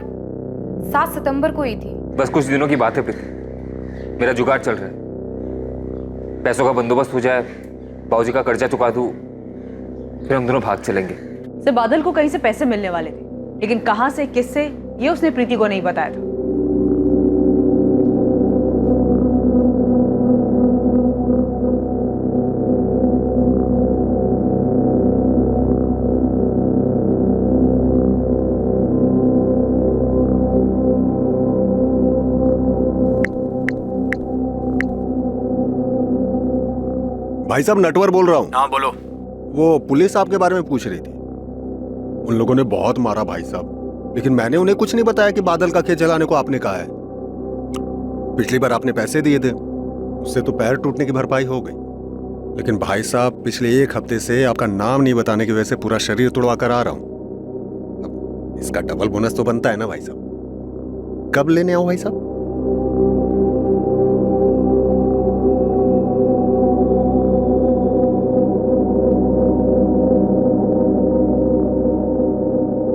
7 सितंबर को हुई थी। बस कुछ दिनों की बात है प्रीति, मेरा जुगाड़ चल रहा है। पैसों का बंदोबस्त हो जाए, बाबूजी का कर्जा चुका दूं, फिर हम दोनों भाग चलेंगे। से बादल को कहीं से पैसे मिलने वाले थे, लेकिन कहां से किससे ये उसने प्रीति को नहीं बताया था। भाई साहब नटवर बोल रहा हूँ। हाँ बोलो। वो पुलिस आपके बारे में पूछ रही थी। उन लोगों ने बहुत मारा भाई साहब, लेकिन मैंने उन्हें कुछ नहीं बताया कि बादल का खेत जलाने को आपने कहा है। पिछली बार आपने पैसे दिए थे, उससे तो पैर टूटने की भरपाई हो गई, लेकिन भाई साहब पिछले 1 हफ्ते से आपका नाम नहीं बताने की वजह से पूरा शरीर तुड़वा कर आ रहा हूं। अब इसका डबल बोनस तो बनता है ना भाई साहब। कब लेने आओ भाई साहब?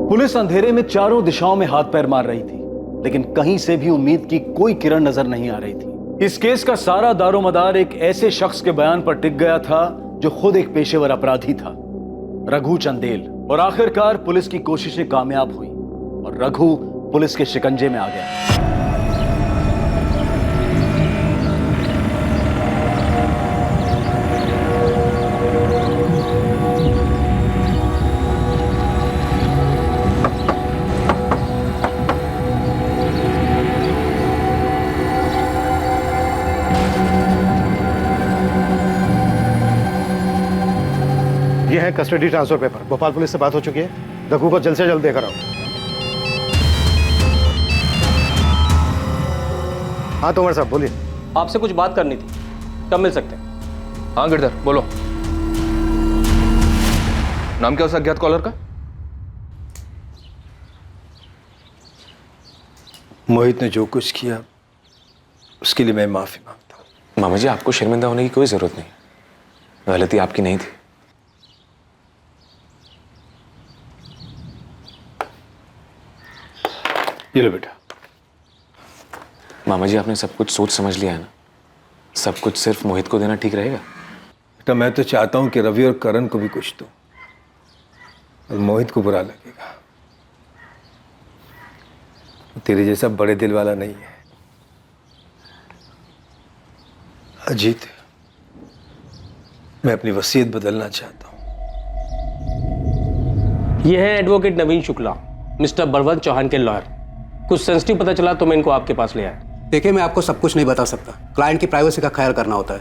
पुलिस अंधेरे में चारों दिशाओं में हाथ पैर मार रही थी, लेकिन कहीं से भी उम्मीद की कोई किरण नजर नहीं आ रही थी। इस केस का सारा दारोमदार एक ऐसे शख्स के बयान पर टिक गया था जो खुद एक पेशेवर अपराधी था, रघु चंदेल। और आखिरकार पुलिस की कोशिशें कामयाब हुई और रघु पुलिस के शिकंजे में आ गया। ये है custody transfer paper. Bhopal police से बात हो चुकी है, रघु को जल्द से जल्द देकर आओ। हाँ तोमर साहब बोलिए। आपसे कुछ बात करनी थी, कब मिल सकते हैं? हाँ गिरधर बोलो। नाम क्या उस अज्ञात कॉलर का? मोहित ने जो कुछ किया उसके लिए मैं माफी मांगता हूँ। मामा जी आपको शर्मिंदा होने की कोई जरूरत नहीं, गलती आपकी नहीं थी। ये लो बेटा। मामा जी आपने सब कुछ सोच समझ लिया है ना? सब कुछ सिर्फ मोहित को देना ठीक रहेगा? बेटा मैं तो चाहता हूं कि रवि और करण को भी कुछ दो, और मोहित को बुरा लगेगा। तेरे जैसा बड़े दिल वाला नहीं है। अजीत, मैं अपनी वसीयत बदलना चाहता हूं। ये है एडवोकेट नवीन शुक्ला, मिस्टर बलवंत चौहान के लॉयर। कुछ सेंसिटिव पता चला तो मैं इनको आपके पास ले आया। देखिए, मैं आपको सब कुछ नहीं बता सकता, क्लाइंट की प्राइवेसी का ख्याल करना होता है।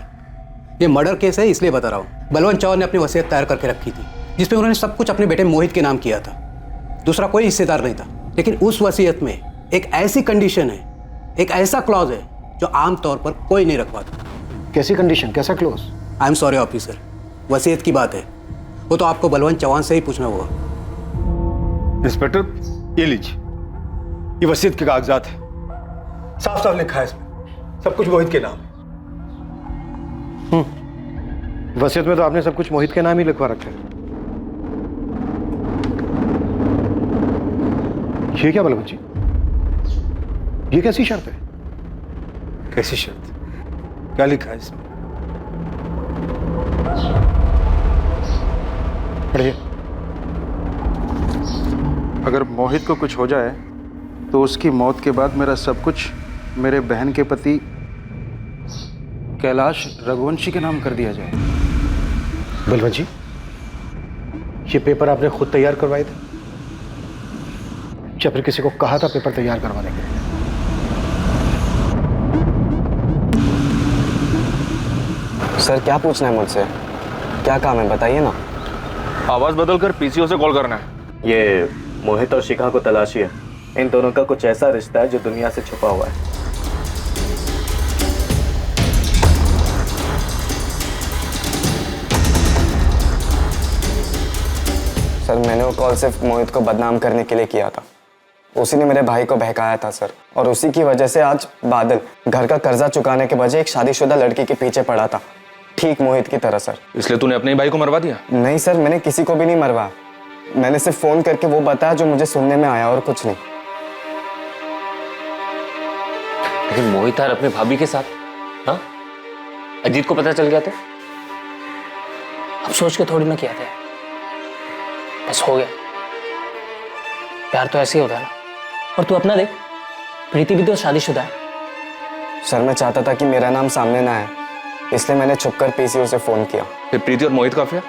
ये मर्डर केस है इसलिए बता रहा हूँ। बलवंत चौहान ने अपनी वसीयत तैयार करके रखी थी जिसमें उन्होंने सब कुछ अपने बेटे मोहित के नाम किया था। दूसरा कोई हिस्सेदार नहीं था, लेकिन उस वसीयत में एक ऐसी कंडीशन है, एक ऐसा क्लॉज है जो आमतौर पर कोई नहीं रखवाता। कैसी कंडीशन, कैसा clause? I am sorry officer, वसीयत की बात है, वो तो आपको बलवंत चौहान से ही पूछना होगा। इंस्पेक्टर, ये लीजिए, ये वसीयत के कागजात है। साफ साफ लिखा है इसमें, सब कुछ मोहित के नाम है। वसीयत में तो आपने सब कुछ मोहित के नाम ही लिखवा रखा है। ये क्या बलवंत जी, ये कैसी शर्त है? कैसी शर्त? क्या लिखा है इसमें? पढ़िए। अगर मोहित को कुछ हो जाए तो उसकी मौत के बाद मेरा सब कुछ मेरे बहन के पति कैलाश रघुवंशी के नाम कर दिया जाए। बलवंत जी, ये पेपर आपने खुद तैयार करवाए थे या फिर किसी को कहा था पेपर तैयार करवाने के लिए? सर क्या पूछना है मुझसे? क्या काम है बताइए ना। आवाज बदलकर पीसीओ से कॉल करना है। ये मोहित और शिखा को तलाशी है। इन दोनों का कुछ ऐसा रिश्ता है जो दुनिया से छुपा हुआ है। सर मैंने वो कॉल सिर्फ मोहित को बदनाम करने के लिए किया था। उसी ने मेरे भाई को बहकाया था सर, और उसी की वजह से आज बादल घर का कर्जा चुकाने के बजाय एक शादीशुदा लड़की के पीछे पड़ा था, ठीक मोहित की तरह सर। इसलिए तूने अपने ही भाई को मरवा दिया? नहीं सर, मैंने किसी को भी नहीं मरवाया। मैंने सिर्फ फोन करके वो बताया जो मुझे सुनने में आया, और कुछ नहीं। लेकिन मोहित यार अपने भाभी के साथ, हाँ? अजीत को पता चल गया तो? अब सोच के थोड़ी ना किया था, बस हो गया। प्यार तो ऐसे ही होता है ना। और तू अपना देख, प्रीति भी तो शादीशुदा है। सर मैं चाहता था कि मेरा नाम सामने ना आए, इसलिए मैंने छुपकर पीसीओ से फोन किया। फिर प्रीति और मोहित का अफेयर,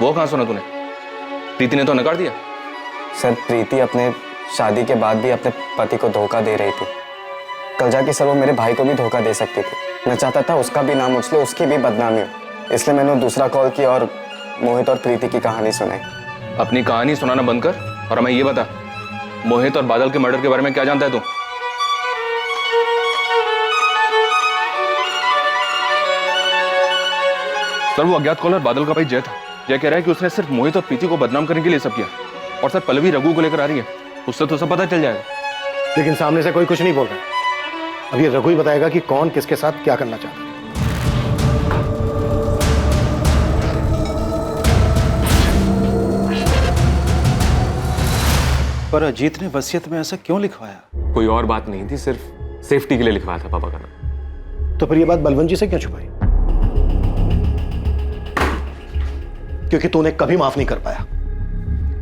वो कहाँ सुना तूने? प्रीति ने तो नकार दिया। सर प्रीति अपने शादी के बाद भी अपने पति को धोखा दे रही थी। कल जाके सर वो मेरे भाई को भी धोखा दे सकती थी। मैं चाहता था उसका भी नाम उछले, उसकी भी बदनामी हो, इसलिए मैंने दूसरा कॉल किया और मोहित और प्रीति की कहानी सुनाई। अपनी कहानी सुनाना बंद कर और हमें ये बता, मोहित और बादल के मर्डर के बारे में क्या जानता है तू? सर वो अज्ञात कॉलर बादल का भाई जय था। जय कह रहा है कि उसने सिर्फ मोहित और प्रीति को बदनाम करने के लिए सब किया। और सर पल्लवी रघु को लेकर आ रही है, उससे तो सब पता चल जाएगा। लेकिन सामने से कोई कुछ नहीं बोल रहा। अब ये रघु ही बताएगा कि कौन किसके साथ क्या करना चाहता है। पर अजीत ने वसीयत में ऐसा क्यों लिखवाया? कोई और बात नहीं थी, सिर्फ सेफ्टी के लिए लिखवाया था पापा का नाम। तो फिर ये बात बलवंत जी से क्यों छुपाई? क्योंकि तूने कभी माफ नहीं कर पाया।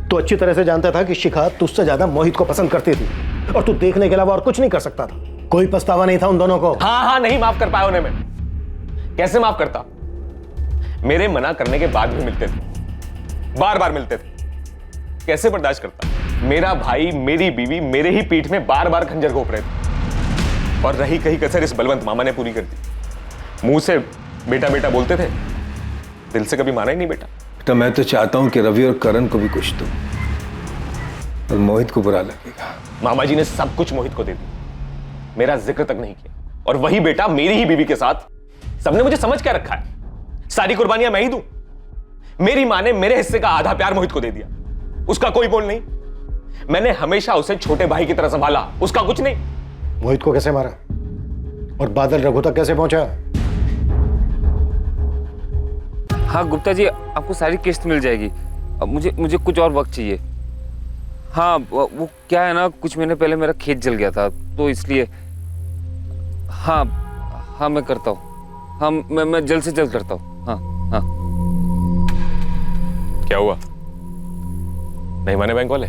तू अच्छी तरह से जानता था कि शिखा तुझसे ज्यादा मोहित को पसंद करती थी, और तू देखने के अलावा और कुछ नहीं कर सकता था। कोई पछतावा नहीं था उन दोनों को? हाँ नहीं माफ कर पाया उन्हें मैं। कैसे माफ करता? मेरे मना करने के बाद भी मिलते थे, बार बार मिलते थे। कैसे बर्दाश्त करता? मेरा भाई, मेरी बीवी मेरे ही पीठ में बार बार खंजर घोंप रहे थे, और रही कहीं कसर इस बलवंत मामा ने पूरी कर दी। मुंह से बेटा बेटा बोलते थे, दिल से कभी माना ही नहीं बेटा। बेटा मैं तो चाहता हूं कि रवि और करण को भी कुछ दो, और मोहित को बुरा लगेगा। मामा जी ने सब कुछ मोहित को दे दिया, मेरा जिक्र तक नहीं किया। और वही बेटा मेरी ही बीवी के साथ। सबने मुझे समझ क्या रखा है? सारी कुर्बानियां मैं ही दूं? मेरी मां ने मेरे हिस्से का आधा प्यार मोहित को दे दिया, उसका कोई बोल नहीं। मैंने हमेशा उसे छोटे भाई की तरह संभाला, उसका कुछ नहीं। मोहित को कैसे मारा और बादल रघु तक कैसे पहुंचा? हाँ गुप्ता जी, आपको सारी किस्त मिल जाएगी। अब मुझे कुछ और वक्त चाहिए। हाँ वो क्या है ना, कुछ महीने पहले मेरा खेत जल गया था तो इसलिए। हाँ हाँ मैं करता हूँ। हाँ मैं जल्द से जल्द करता हूँ। हाँ हाँ। क्या हुआ, नहीं माने बैंक वाले?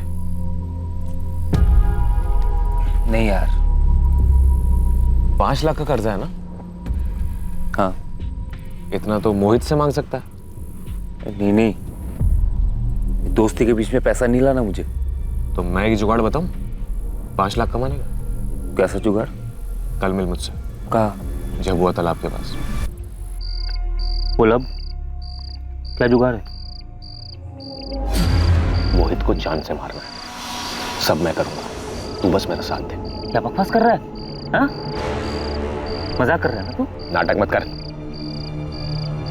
नहीं यार। 5 लाख का कर्जा है ना? हाँ। इतना तो मोहित से मांग सकता है। नहीं, दोस्ती के बीच में पैसा नहीं लाना मुझे। तो मैं एक जुगाड़ बताऊं? 5 लाख कमाने का। कैसा जुगाड़? कल मिल मुझसे। कहाँ? झबुआ तालाब के पास। बोल अब क्या जुगाड़ है? मोहित को जान से मारना है, सब मैं करूंगा, तू बस मेरा साथ दे। क्या बकवास कर रहा है? हाँ? मजाक कर रहा है ना तू? नाटक मत कर।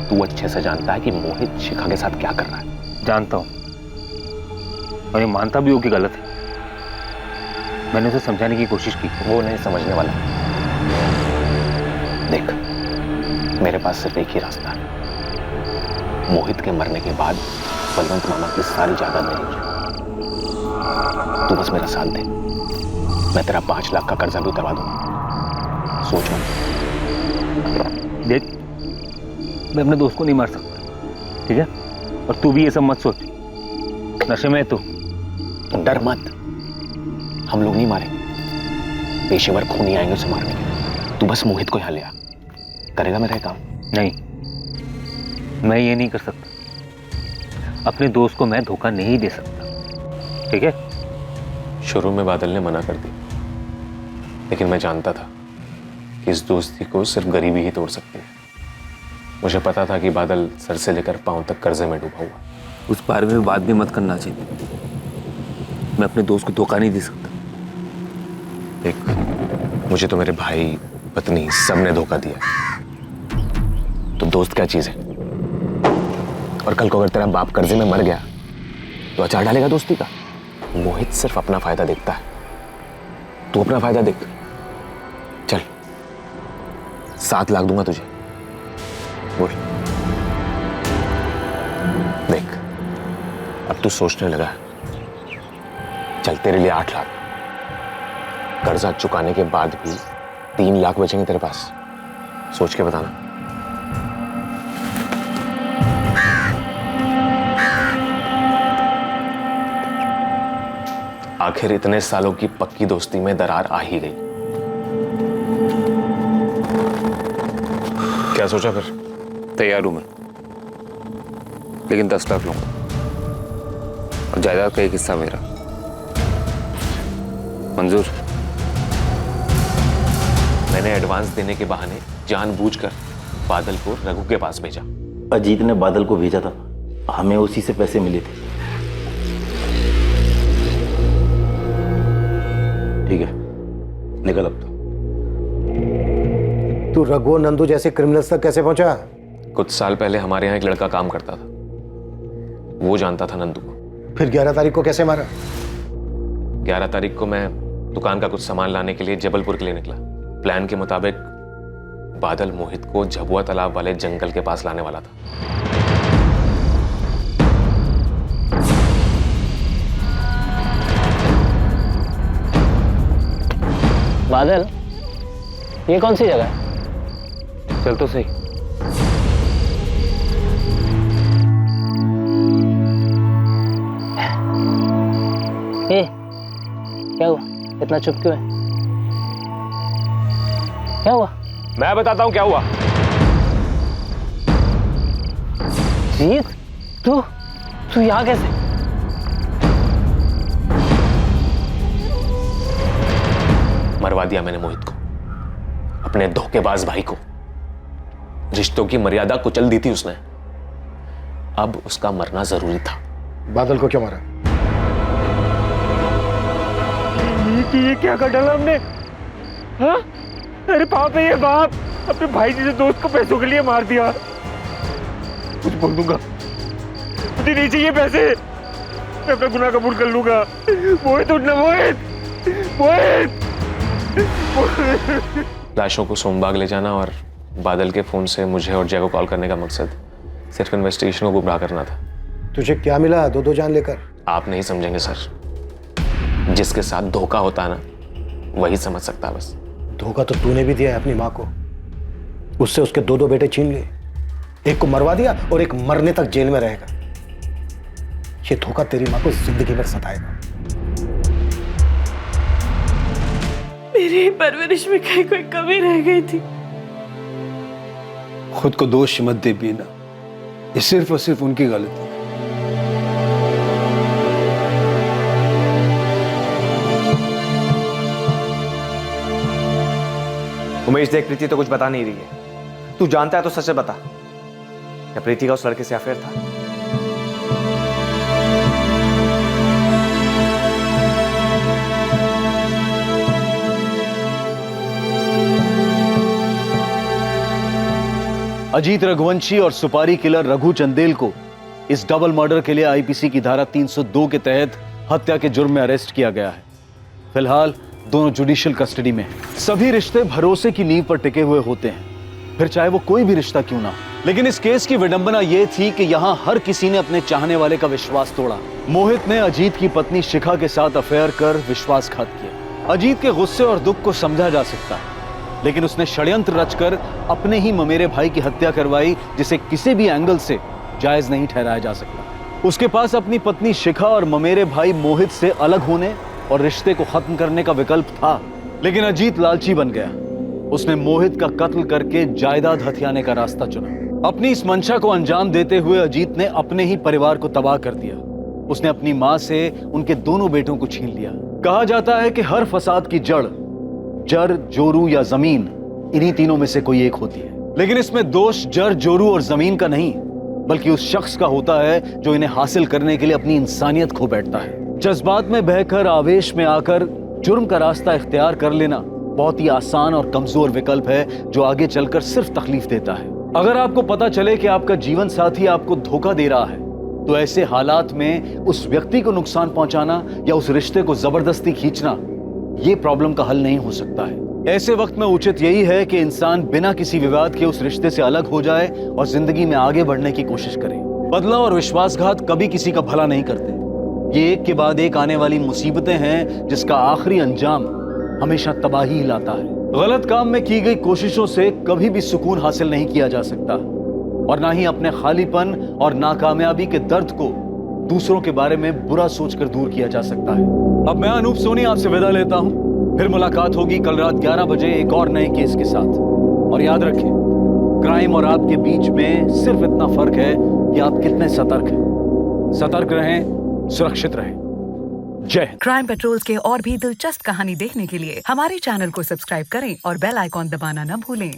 तू अच्छे से जानता है कि मोहित शिखा के साथ क्या कर रहा है। जानता हूँ और ये मानता भी हो कि गलत है। मैंने उसे समझाने की कोशिश की। वो नहीं समझने वाला। देख, मेरे पास सिर्फ एक ही रास्ता है। मोहित के मरने के बाद बलवंत मामा की सारी जायदाद मेरी हो जाए। तू बस मेरा साथ दे, मैं तेरा 5 लाख का कर्जा भी उतरवा दूंगा। सोच मत। देख, मैं अपने दोस्त को नहीं मार सकता, ठीक है? और तू भी ये सब मत सोच। नशे में है तू। डर मत, हम लोग नहीं मारेंगे, पेशेवर खूनी आएंगे उसे मारने के लिए। तू बस मोहित को यहाँ ले आ, करेगा मेरा काम? नहीं, मैं ये नहीं कर सकता। अपने दोस्त को मैं धोखा नहीं दे सकता, ठीक है? शुरू में बादल ने मना कर दी, लेकिन मैं जानता था कि इस दोस्ती को सिर्फ गरीबी ही तोड़ सकती है। मुझे पता था कि बादल सर से लेकर पांव तक कर्जे में डूबा हुआ। उस बारे में बात भी मत करना चाहिए। मैं अपने दोस्त को धोखा नहीं दे सकता। देख, मुझे तो मेरे भाई, पत्नी, सबने धोखा दिया। तो दोस्त क्या चीज है? और कल को अगर तेरा बाप कर्जे में मर गया तो अचार डालेगा दोस्ती का? मोहित सिर्फ अपना फायदा देखता है, तू अपना फायदा देख। चल, 7 लाख दूंगा तुझे, बोल। देख, अब तू सोचने लगा। चल, तेरे लिए 8 लाख। कर्जा चुकाने के बाद भी 3 लाख बचेंगे तेरे पास। सोच के बताना। आखिर इतने सालों की पक्की दोस्ती में दरार आ ही गई। क्या सोचा फिर? तैयार हूं मैं, लेकिन 10 लाख लूंगा और जायदाद का एक हिस्सा मेरा। मंजूर? मैंने एडवांस देने के बहाने जानबूझकर बादल को रघु के पास भेजा। अजीत ने बादल को भेजा था, हमें उसी से पैसे मिले थे। ठीक है, निकल अब तू रघु और नंदू जैसे क्रिमिनल्स तक कैसे पहुंचा? कुछ साल पहले हमारे यहाँ एक लड़का काम करता था, वो जानता था नंदू को। फिर 11 तारीख को कैसे मारा? 11 तारीख को मैं दुकान का कुछ सामान लाने के लिए जबलपुर के लिए निकला। प्लान के मुताबिक बादल मोहित को झबुआ तालाब वाले जंगल के पास लाने वाला था। बादल, ये कौन सी जगह है? चल तो सही। ए, क्या हुआ? इतना चुप क्यों है? क्या हुआ? मैं बताता हूं क्या हुआ। जीत, तू यहाँ कैसे? मरवा दिया मैंने मोहित को, अपने धोखेबाज भाई को। रिश्तों की मर्यादा कुचल दी थी उसने। अब उसका मरना जरूरी था। बादल को क्यों मारा? ये क्या कर डाला हमने? हाँ? अरे बाप है ये बाप, अपने भाई जैसे दोस्त को पैसों के लिए मार दिया। कुछ बोल दूंगा, मुझे नहीं चाहिए पैसे, मैं अपना गुनाह कबूल कर लूंगा। मोहित उठना, मोहित, मोहित। लाशों को सोमबाग ले जाना और बादल के फोन से मुझे और जय को कॉल करने का मकसद सिर्फ इन्वेस्टिगेशन को गुमराह करना था। तुझे क्या मिला 2-2 जान लेकर? आप नहीं समझेंगे सर। जिसके साथ धोखा होता है ना, वही समझ सकता है बस। धोखा तो तूने भी दिया है अपनी माँ को। उससे उसके 2 बेटे छीन लिए, एक को मरवा दिया और एक मरने तक जेल में रहेगा। ये धोखा तेरी माँ को जिंदगी भर सताएगा। मेरी परवरिश में कहीं कोई कमी रह गई थी। खुद को दोष मत दे बीना, ये सिर्फ और सिर्फ उनकी गलती है। उमेश देख, प्रीति तो कुछ बता नहीं रही है। तू जानता है तो सच से बता, क्या प्रीति का उस लड़के से अफेयर था? अजीत रघुवंशी और सुपारी किलर रघु चंदेल को इस डबल मर्डर के लिए आईपीसी की धारा 302 के तहत हत्या के जुर्म में अरेस्ट किया गया है। फिलहाल दोनों जुडिशियल कस्टडी में हैं। सभी रिश्ते भरोसे की नींव पर टिके हुए होते हैं, फिर चाहे वो कोई भी रिश्ता क्यों ना हो। लेकिन इस केस की विडंबना यह थी कि यहाँ हर किसी ने अपने चाहने वाले का विश्वास तोड़ा। मोहित ने अजीत की पत्नी शिखा के साथ अफेयर कर विश्वासघात किया। अजीत के गुस्से और दुख को समझा जा सकता है, लेकिन उसने षड्यंत्र रचकर अपने ही ममेरे भाई की हत्या करवाई, जिसे किसी भी एंगल से जायज नहीं ठहराया जा सकता। उसके पास अपनी पत्नी शिखा और ममेरे भाई मोहित से अलग होने और रिश्ते को खत्म करने का विकल्प था, लेकिन अजीत लालची बन गया। उसने मोहित का कत्ल करके जायदाद हथियाने का रास्ता चुना। अपनी इस मंशा को अंजाम देते हुए अजीत ने अपने ही परिवार को तबाह कर दिया। उसने अपनी मां से उनके दोनों बेटों को छीन लिया। कहा जाता है कि हर फसाद की जड़ जर, जोरू या जमीन, इन्हीं तीनों में से कोई एक होती है। लेकिन इसमें दोष जर, जोरू और जमीन का नहीं, बल्कि उस शख्स का होता है जो इन्हें हासिल करने के लिए अपनी इंसानियत खो बैठता है। जज्बात में बहकर, आवेश में आकर जुर्म का रास्ता इख्तियार कर लेना बहुत ही आसान और कमजोर विकल्प है, जो आगे चलकर सिर्फ तकलीफ देता है। अगर आपको पता चले कि आपका जीवन साथी आपको धोखा दे रहा है, तो ऐसे हालात में उस व्यक्ति को नुकसान पहुंचाना या उस रिश्ते को जबरदस्ती खींचना, ये प्रॉब्लम का हल नहीं हो सकता है। ऐसे वक्त में उचित यही है कि इंसान बिना किसी विवाद के उस रिश्ते से अलग हो जाए और जिंदगी में आगे बढ़ने की कोशिश करे। बदला और विश्वासघात कभी किसी का भला नहीं करते। ये एक के बाद एक आने वाली मुसीबतें हैं, जिसका आखिरी अंजाम हमेशा तबाही ही लाता है। गलत काम में की गई कोशिशों से कभी भी सुकून हासिल नहीं किया जा सकता, और ना ही अपने खालीपन और नाकामयाबी के दर्द को दूसरों के बारे में बुरा सोचकर दूर किया जा सकता है। अब मैं अनूप सोनी आपसे विदा लेता हूं। फिर मुलाकात होगी कल रात 11 बजे एक और नए केस के साथ। और याद रखें, क्राइम और आपके बीच में सिर्फ इतना फर्क है कि आप कितने सतर्क हैं। सतर्क रहें, सुरक्षित रहें। जय हिंद। क्राइम पेट्रोल्स के और भी दिलचस्प कहानी देखने के लिए हमारे चैनल को सब्सक्राइब करें और बेल आइकॉन दबाना न भूलें।